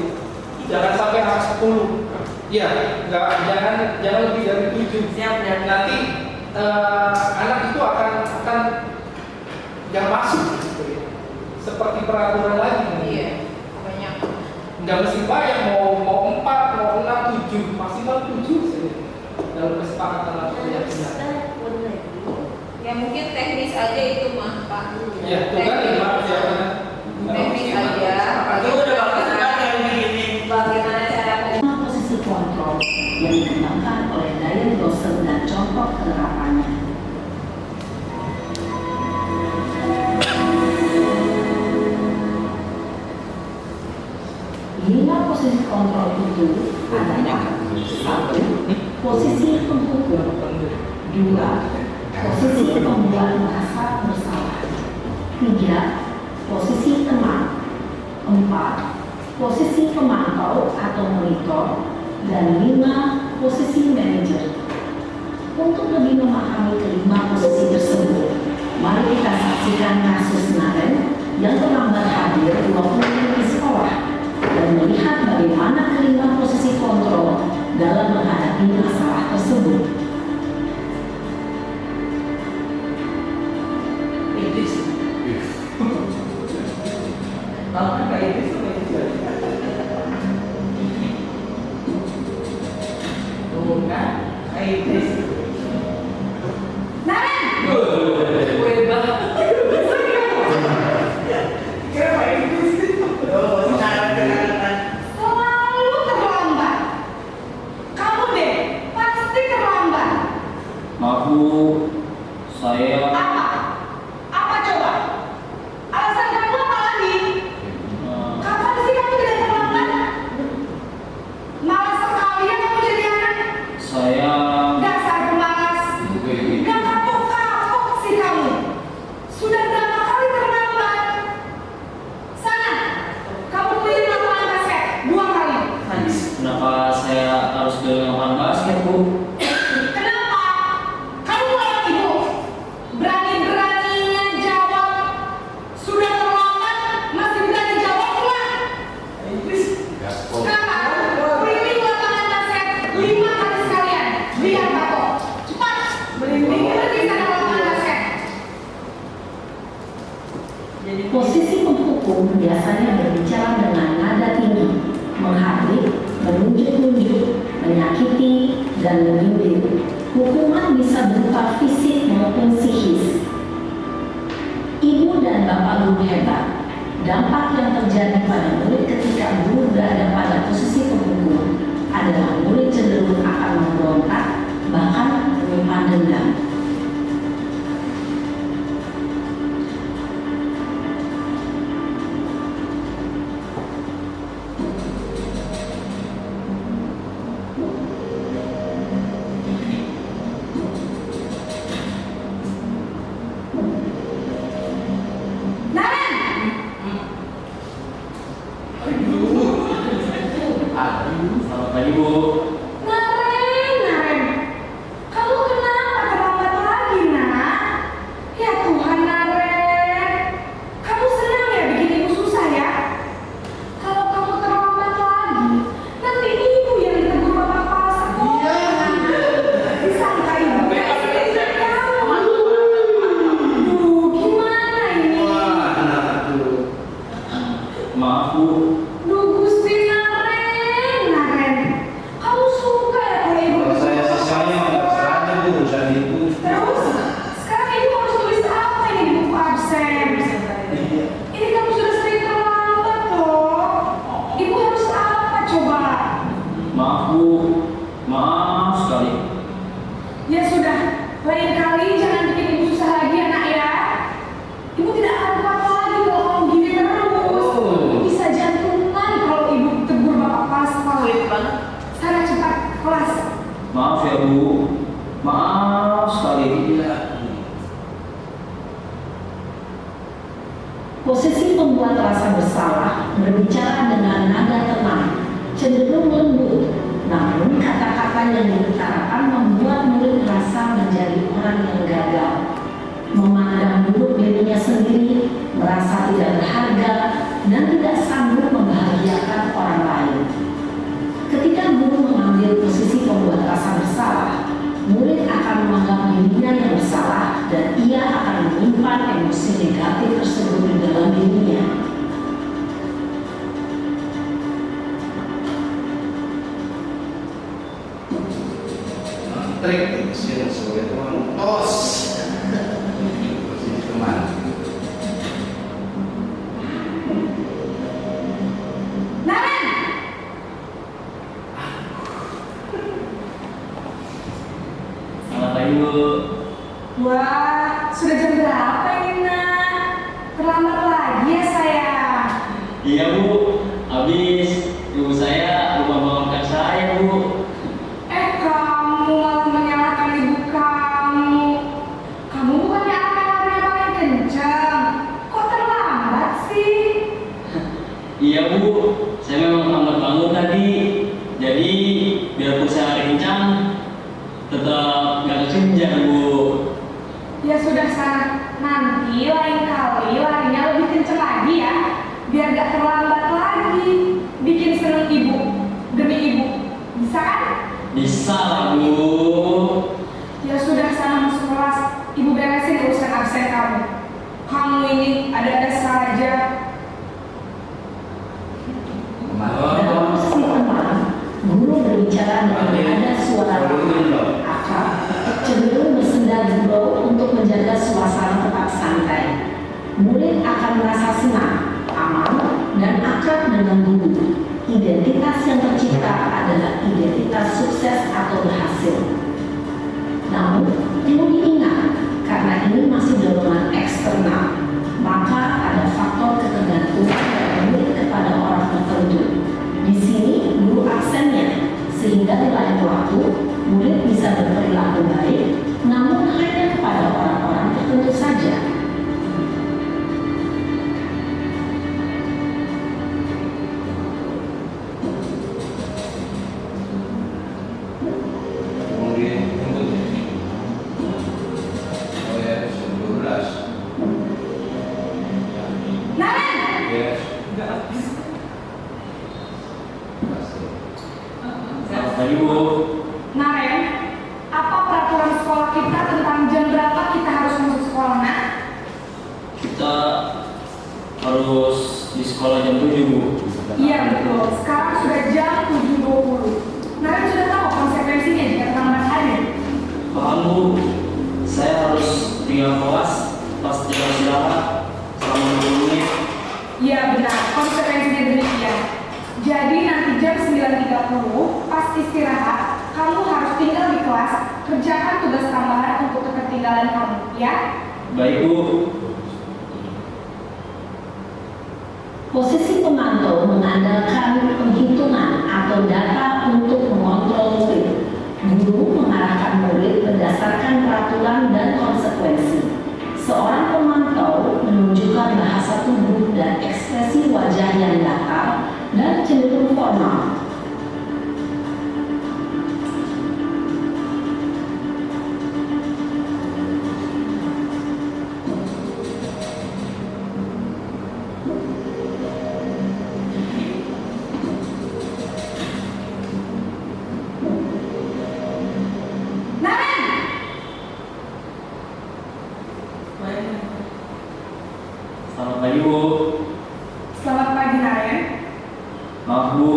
C: Jangan sampai harus 10. Iya, jangan lebih dari 7.
B: Siap dan
C: Nanti anak itu akan nggak masuk gitu ya. Seperti peraturan lagi.
E: Iya, banyak.
C: Nggak mesti banyak, mau 4, mau 6, 7, maksimal 7 saja. Dalam kesepakatan atau keyakinan.
E: Ya mungkin teknis aja itu mah Pak.
C: Ya, itu kan lima ya.
E: Teknis aja.
B: itu udah bagus banget yang begini.
E: Bagaimana cara
H: posisi kontrol yang dikembangkan oleh Diane Rosen dan contoh penerapannya. pihak, posisi teman. 4. Posisi pemantau atau monitor. Dan 5. Posisi manajer. Untuk lebih memahami kelima posisi tersebut, mari kita saksikan kasus Naren yang terlambat hadir 20 menit di sekolah dan melihat bagaimana kelima posisi kontrol dalam menghadapi masalah tersebut.
B: Iblis. Tahu kan kayak iblis sama iblis? Tuh kan, kayak iblis. Naren! Kue banget. Kira kayak iblis. Oh, Naren kenal-kenal.
I: Selalu terlambat. Kamu deh, pasti terlambat.
J: Maaf Bu, saya
I: Apa? Apa coba? Alasan kamu apa lagi? Kapan sih kamu tidak terlambat? Malas sekali ya kamu jadi anak.
J: saya
I: Dasar pemalas. Gak kapok-kapok sih kamu. Sudah berapa kali terlambat? Sana, kamu pilih lapangan basket 2 kali.
J: kenapa saya harus ke lapangan basket Bu?
I: Kenapa? Kamu malah ibu. Berani-beraninya jawab. Sudah terlambat, masih berani jawab enggak? Sekarang, pilih lapangan basket 5 kali sekalian. Lihat Bako. Cepat, berhenti pergi sana lapangan basket.
B: Jadi
H: Posisi penghukum biasanya berbicara dengan nada tinggi, menghardik, menunjuk-nunjuk, menyakiti, dan membimbing. Hukuman bisa berupa fisik maupun psikis. Ibu dan bapak guru hebat. Dampak yang terjadi pada murid ketika guru berada pada posisi penghukum adalah murid cenderung akan memberontak, bahkan menyimpan dendam.
I: Naren,
J: Selamat pagi Bu.
I: Naren. Kamu kenapa terlambat lagi, nak? Ya Tuhan, Naren. Kamu senang ya bikin ibu susah ya? Kalau kamu terlambat lagi, nanti ibu yang ditegur bapak kepala sekolah. Disangka ibu tidak kamu. Duh, gimana ini?
J: Maaf Bu,
I: Duh, Gusti Naren. Kamu suka ya kalau ibu
D: Kalau saya sih sayang, terserah aja Bu, urusan itu.
I: Terus, sekarang ibu harus tulis apa ini di buku absen? Ini kamu sudah sering terlambat loh. Ibu harus apa coba?
J: maaf Bu, maaf sekali.
I: Ya sudah, lain kali jangan bikin ibu susah lagi ya nak ya. Ibu tidak akan kuat lagi kalau kamu gini terus. Bisa jantungan kalau ibu tegur bapak kepala sekolah.
B: sulit banget.
I: Sana cepat kelas.
J: Maaf ya Bu, maaf sekali.
H: Posisi pembuat rasa bersalah berbicara dengan nada tenang, cenderung lembut, namun kata-kata yang diutarakan membuat murid merasa menjadi orang yang gagal, memandang buruk dirinya sendiri, merasa tidak berharga, dan tidak sanggup membahagiakan orang lain. Ketika guru mengambil posisi pembuat rasa bersalah, murid akan menganggap dirinya yang bersalah dan ia akan menyimpan emosi negatif tersebut di dalam dirinya.
D: Trik kecil sebagai teman tos. Posisi teman.
I: Naren,
J: Selamat pagi Bu.
I: wah sudah jam berapa ini nak? Terlambat lagi ya sayang.
J: Iya Bu, habis ibu saya lupa bangunkan saya Bu.
I: Kamu malah menyalahkan ibu kamu. Kamu bukannya anak yang larinya paling kencang. Kok terlambat
J: Iya Bu, saya memang lambat bangun tadi. Jadi biarpun saya kencang, tetap gak kesenja Bu.
I: Ya sudah sana, nanti lain kali larinya lebih kenceng lagi ya, biar gak terlambat lagi. Bikin seneng ibu, demi ibu, bisa kan?
J: Bisa lah Bu.
I: Ya sudah sana masuk kelas, ibu beresin urusan absen kamu. Kamu ini ada-ada saja.
H: Dalam posisi tenang, guru berbicara dengan nada suara akrab, cenderung bersenda gurau untuk menjaga suasana tetap santai. Murid akan merasa senang, aman, dan akrab dengan guru. Identitas yang tercipta adalah identitas sukses atau berhasil. Namun, perlu diingat, karena ini masih dorongan eksternal, maka ada faktor ketergantungan dari murid kepada orang tertentu. Di sini guru aksennya, sehingga di lain waktu murid bisa berperilaku baik, namun hanya kepada orang-orang tertentu saja.
D: Kemudian untuk OS 12.
I: Naren!
D: Yes.
J: Selamat pagi Bu.
I: Naren, apa peraturan sekolah kita tentang jam berapa kita harus masuk sekolah, nak?
J: Kita harus di sekolah jam 7 Bu.
I: Iya betul, sekarang sudah jam 7.20. Naren sudah tahu konsekuensinya jika terlambat hadir.
J: Paham Bu, saya harus tinggal kelas pas jam istirahat selama 20 menit.
I: Iya benar, konsekuensinya demikian. Jadi nanti jam 9.30 pas istirahat, kamu harus tinggal di kelas, kerjakan tugas tambahan untuk ketertinggalan kamu, ya?
J: Baik Bu.
H: Posisi pemantau mengandalkan penghitungan atau data untuk mengontrol murid. Guru mengarahkan murid berdasarkan peraturan dan konsekuensi. Seorang pemantau menunjukkan bahasa tubuh dan ekspresi wajah yang datar dan cenderung formal.
J: Selamat pagi Bu.
I: Selamat pagi Naren.
J: Maaf Bu,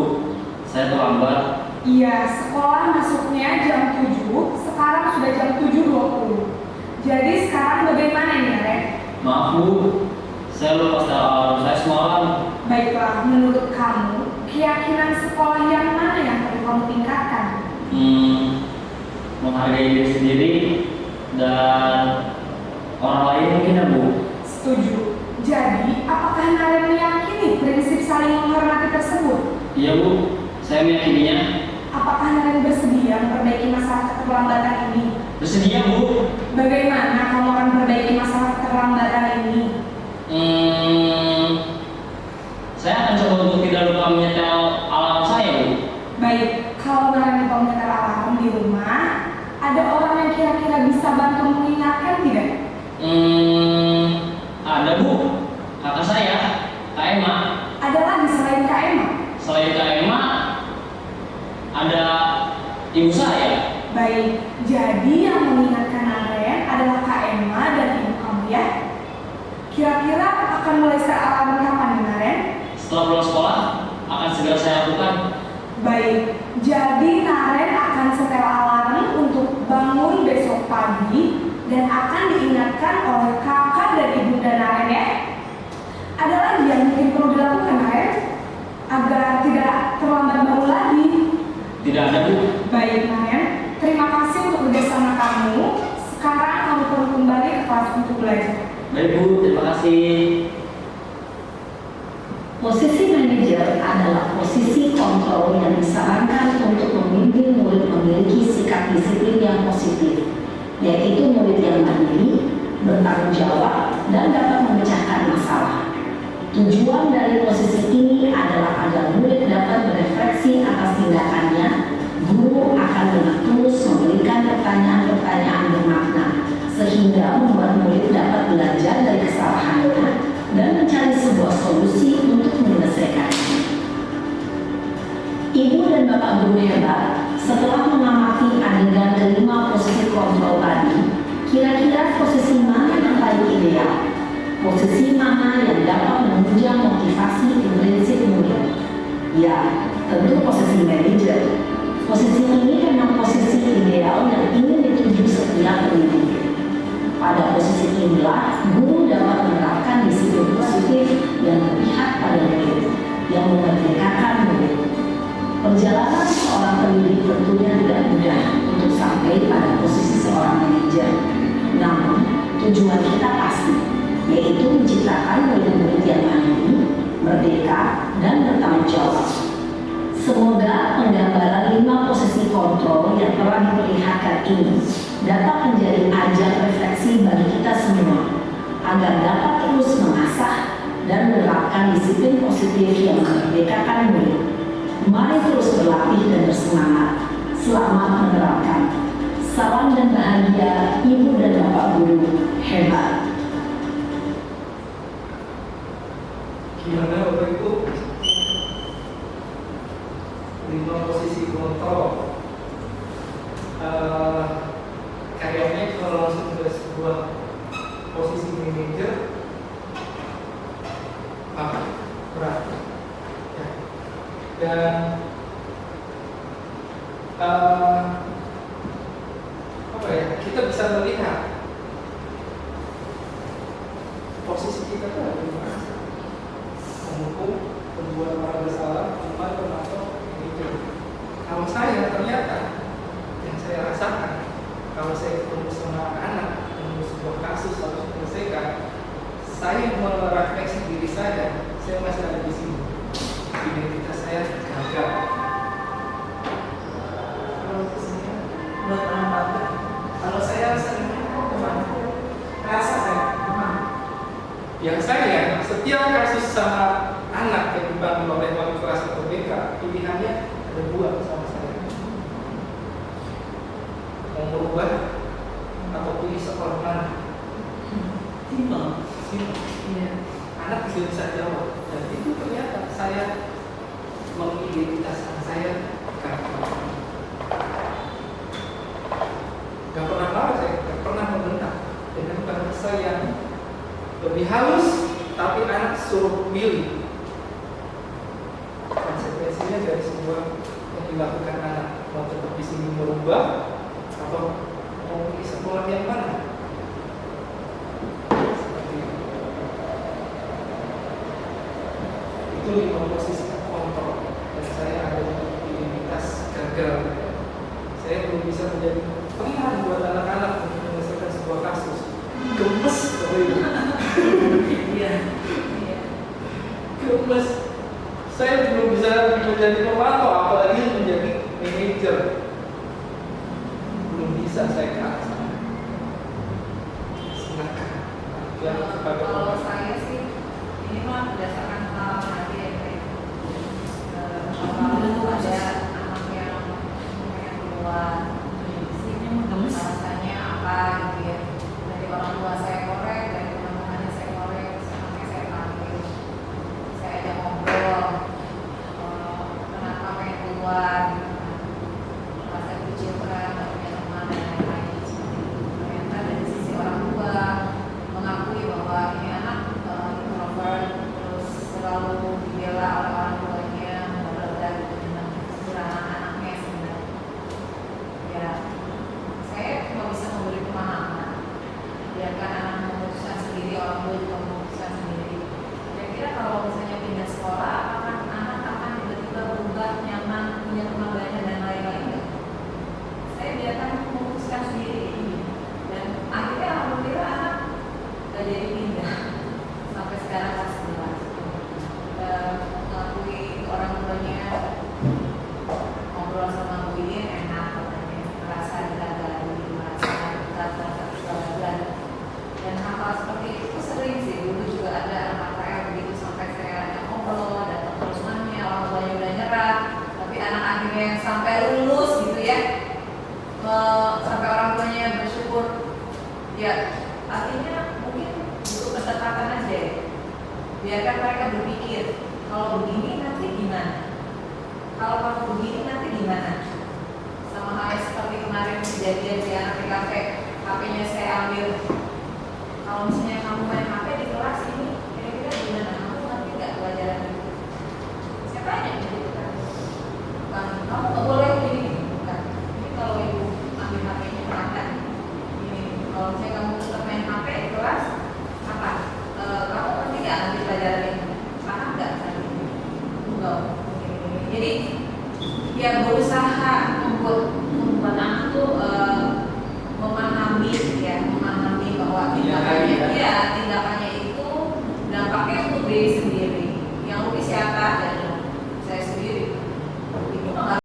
J: saya terlambat.
I: Iya, sekolah masuknya jam 7, sekarang sudah jam 7.20. Jadi sekarang bagaimana nih Naren?
J: Maaf Bu, saya lupa alarm saya semalam.
I: Baiklah, menurut kamu, keyakinan sekolah yang mana yang perlu kamu tingkatkan?
J: Menghargai diri sendiri dan orang lain mungkin ya Bu.
I: Setuju. Jadi, apakah Naren meyakini prinsip saling menghormati tersebut?
J: Iya Bu, saya meyakininya.
I: Apakah Naren bersedia memperbaiki masalah keterlambatan ini?
J: Bersedia Bu.
I: Bagaimana kamu akan memperbaiki masalah keterlambatan ini?
J: Saya akan coba untuk tidak lupa menyetel alarm saya Bu.
I: Baik, kalau Naren lupa menyetel alarm di rumah, ada orang yang kira-kira bisa bantu mengingatkan tidak?
J: Ada Bu, kakak saya, Kak Emma.
I: Ada lagi selain Kak Emma?
J: Selain Kak Emma, ada ibu saya.
I: Baik, jadi yang mengingatkan Naren adalah Kak Emma dan ibu kamu ya? Kira-kira akan mulai set alarm kapan nih Naren?
J: Setelah pulang sekolah, akan segera saya lakukan.
I: Baik, jadi Naren akan setel alarm untuk bangun besok pagi dan akan diingatkan oleh kakak dan ibunda Naren ya. Ada lagi yang mungkin perlu dilakukan Naren agar tidak terlambat bangun lagi?
J: Tidak ada Bu.
I: Baik Naren, terima kasih untuk kerjasama kamu. Sekarang kamu perlu kembali ke kelas untuk belajar.
J: Baik Bu, terima kasih.
H: Posisi manajer adalah posisi kontrol yang disarankan untuk membimbing murid memiliki sikap disiplin yang positif, yaitu murid yang mandiri, bertanggung jawab, dan dapat memecahkan masalah. Tujuan dari posisi ini adalah agar murid dapat berefleksi atas tindakannya. Guru akan dengan tulus memberikan pertanyaan-pertanyaan bermakna sehingga membuat murid dapat belajar dari kesalahannya dan mencari sebuah solusi untuk menyelesaikannya. Ibu dan Bapak guru hebat, setelah mengamati adegan kelima posisi kontrol tadi, kira-kira posisi mana yang paling ideal? Posisi mana yang dapat menunjang motivasi intrinsik murid? Ya, tentu posisi manajer. Posisi ini memang posisi ideal yang ingin dituju setiap pendidik. Pada posisi inilah, guru dapat menerapkan disiplin positif yang berpihak pada murid, yang memerdekakan murid. Perjalanan seorang pendidik tentunya tidak mudah untuk sampai pada posisi seorang manajer. Namun, tujuan kita pasti, yaitu menciptakan murid-murid yang mandiri, merdeka, dan bertanggung jawab. Semoga penggambaran 5 posisi kontrol yang telah diperlihatkan ini dapat menjadi ajang refleksi bagi kita semua, agar dapat terus mengasah dan menerapkan disiplin positif yang memerdekakan murid. Mari terus berlatih dan bersemangat. Selamat menerapkan. Salam dan bahagia Ibu dan Bapak guru hebat.
C: Gimana Bapak Ibu? 5 posisi kontrol. Kayaknya kalau langsung ke sebuah posisi manajer, berat. Ya. Dan kita bisa melihat posisi kita tuh ada di mana. Menghukum, membuat orang bersalah, termasuk manajer. Kalau saya ternyata yang saya rasakan, kalau saya ketemu sama anak, ketemu sebuah kasus harus menyelesaikan, saya merefleksi diri saya masih ada di sini. Identitas saya gagal.
A: Kalau saya sering rasa saya
C: Yang saya, setiap kasus sama anak yang dibantu oleh wali kelas atau BK, pilihannya ada 2 sama saya. Mau merubah atau pilih sekolah mana? Simpel. Iya. Anak tidak bisa jawab. Dan itu ternyata saya mengidentitaskan saya gagal. Gak pernah marah saya, gak pernah membentak dengan bahasa yang lebih halus, tapi anak suruh pilih. Konsekuensinya dari semua yang dilakukan anak, mau tetap di sini merubah atau mau pilih sekolah yang mana? Seperti itu 5 posisi kontrol, dan saya ada di identitas gagal. Saya belum bisa menjadi teman buat anak-anak untuk menyelesaikan sebuah kasus. Gemes, gemes. Saya belum bisa menjadi pemantau, apalagi menjadi manajer. Belum bisa saya ke arah sana. Silakan.
E: Kalau saya sih ini mah berdasarkan pengalaman aja ya. Kalau dulu ada anak yang keluar, alasannya apa gitu ya. Dari orang tua saya korek, dari teman-temannya saya korek, sampai saya panggil, saya ajak ngobrol, kenapa pengen keluar, merasa kecilkan, gak punya teman dan lain-lain seperti itu. Ternyata dari sisi orang tua mengakui bahwa ini anak biarkan mereka berpikir, kalau begini nanti gimana? Kalau kamu begini nanti gimana? Sama halnya seperti kemarin kejadian di anak TKP, HP-nya saya ambil. Kalau misalnya kamu main HP di kelas ini, kira-kira gimana? Kamu ngerti nggak pelajaran itu? Saya tanya gitu kan. Bukan, kamu nggak boleh begini. Bukan. Jadi kalau ibu ambil HP-nya berangkat, ini kalau misalnya kamu tetap main HP di kelas, apa? Kamu ngerti nggak nanti pelajaran ini? Paham nggak? Enggak. Jadi dia berusaha membuat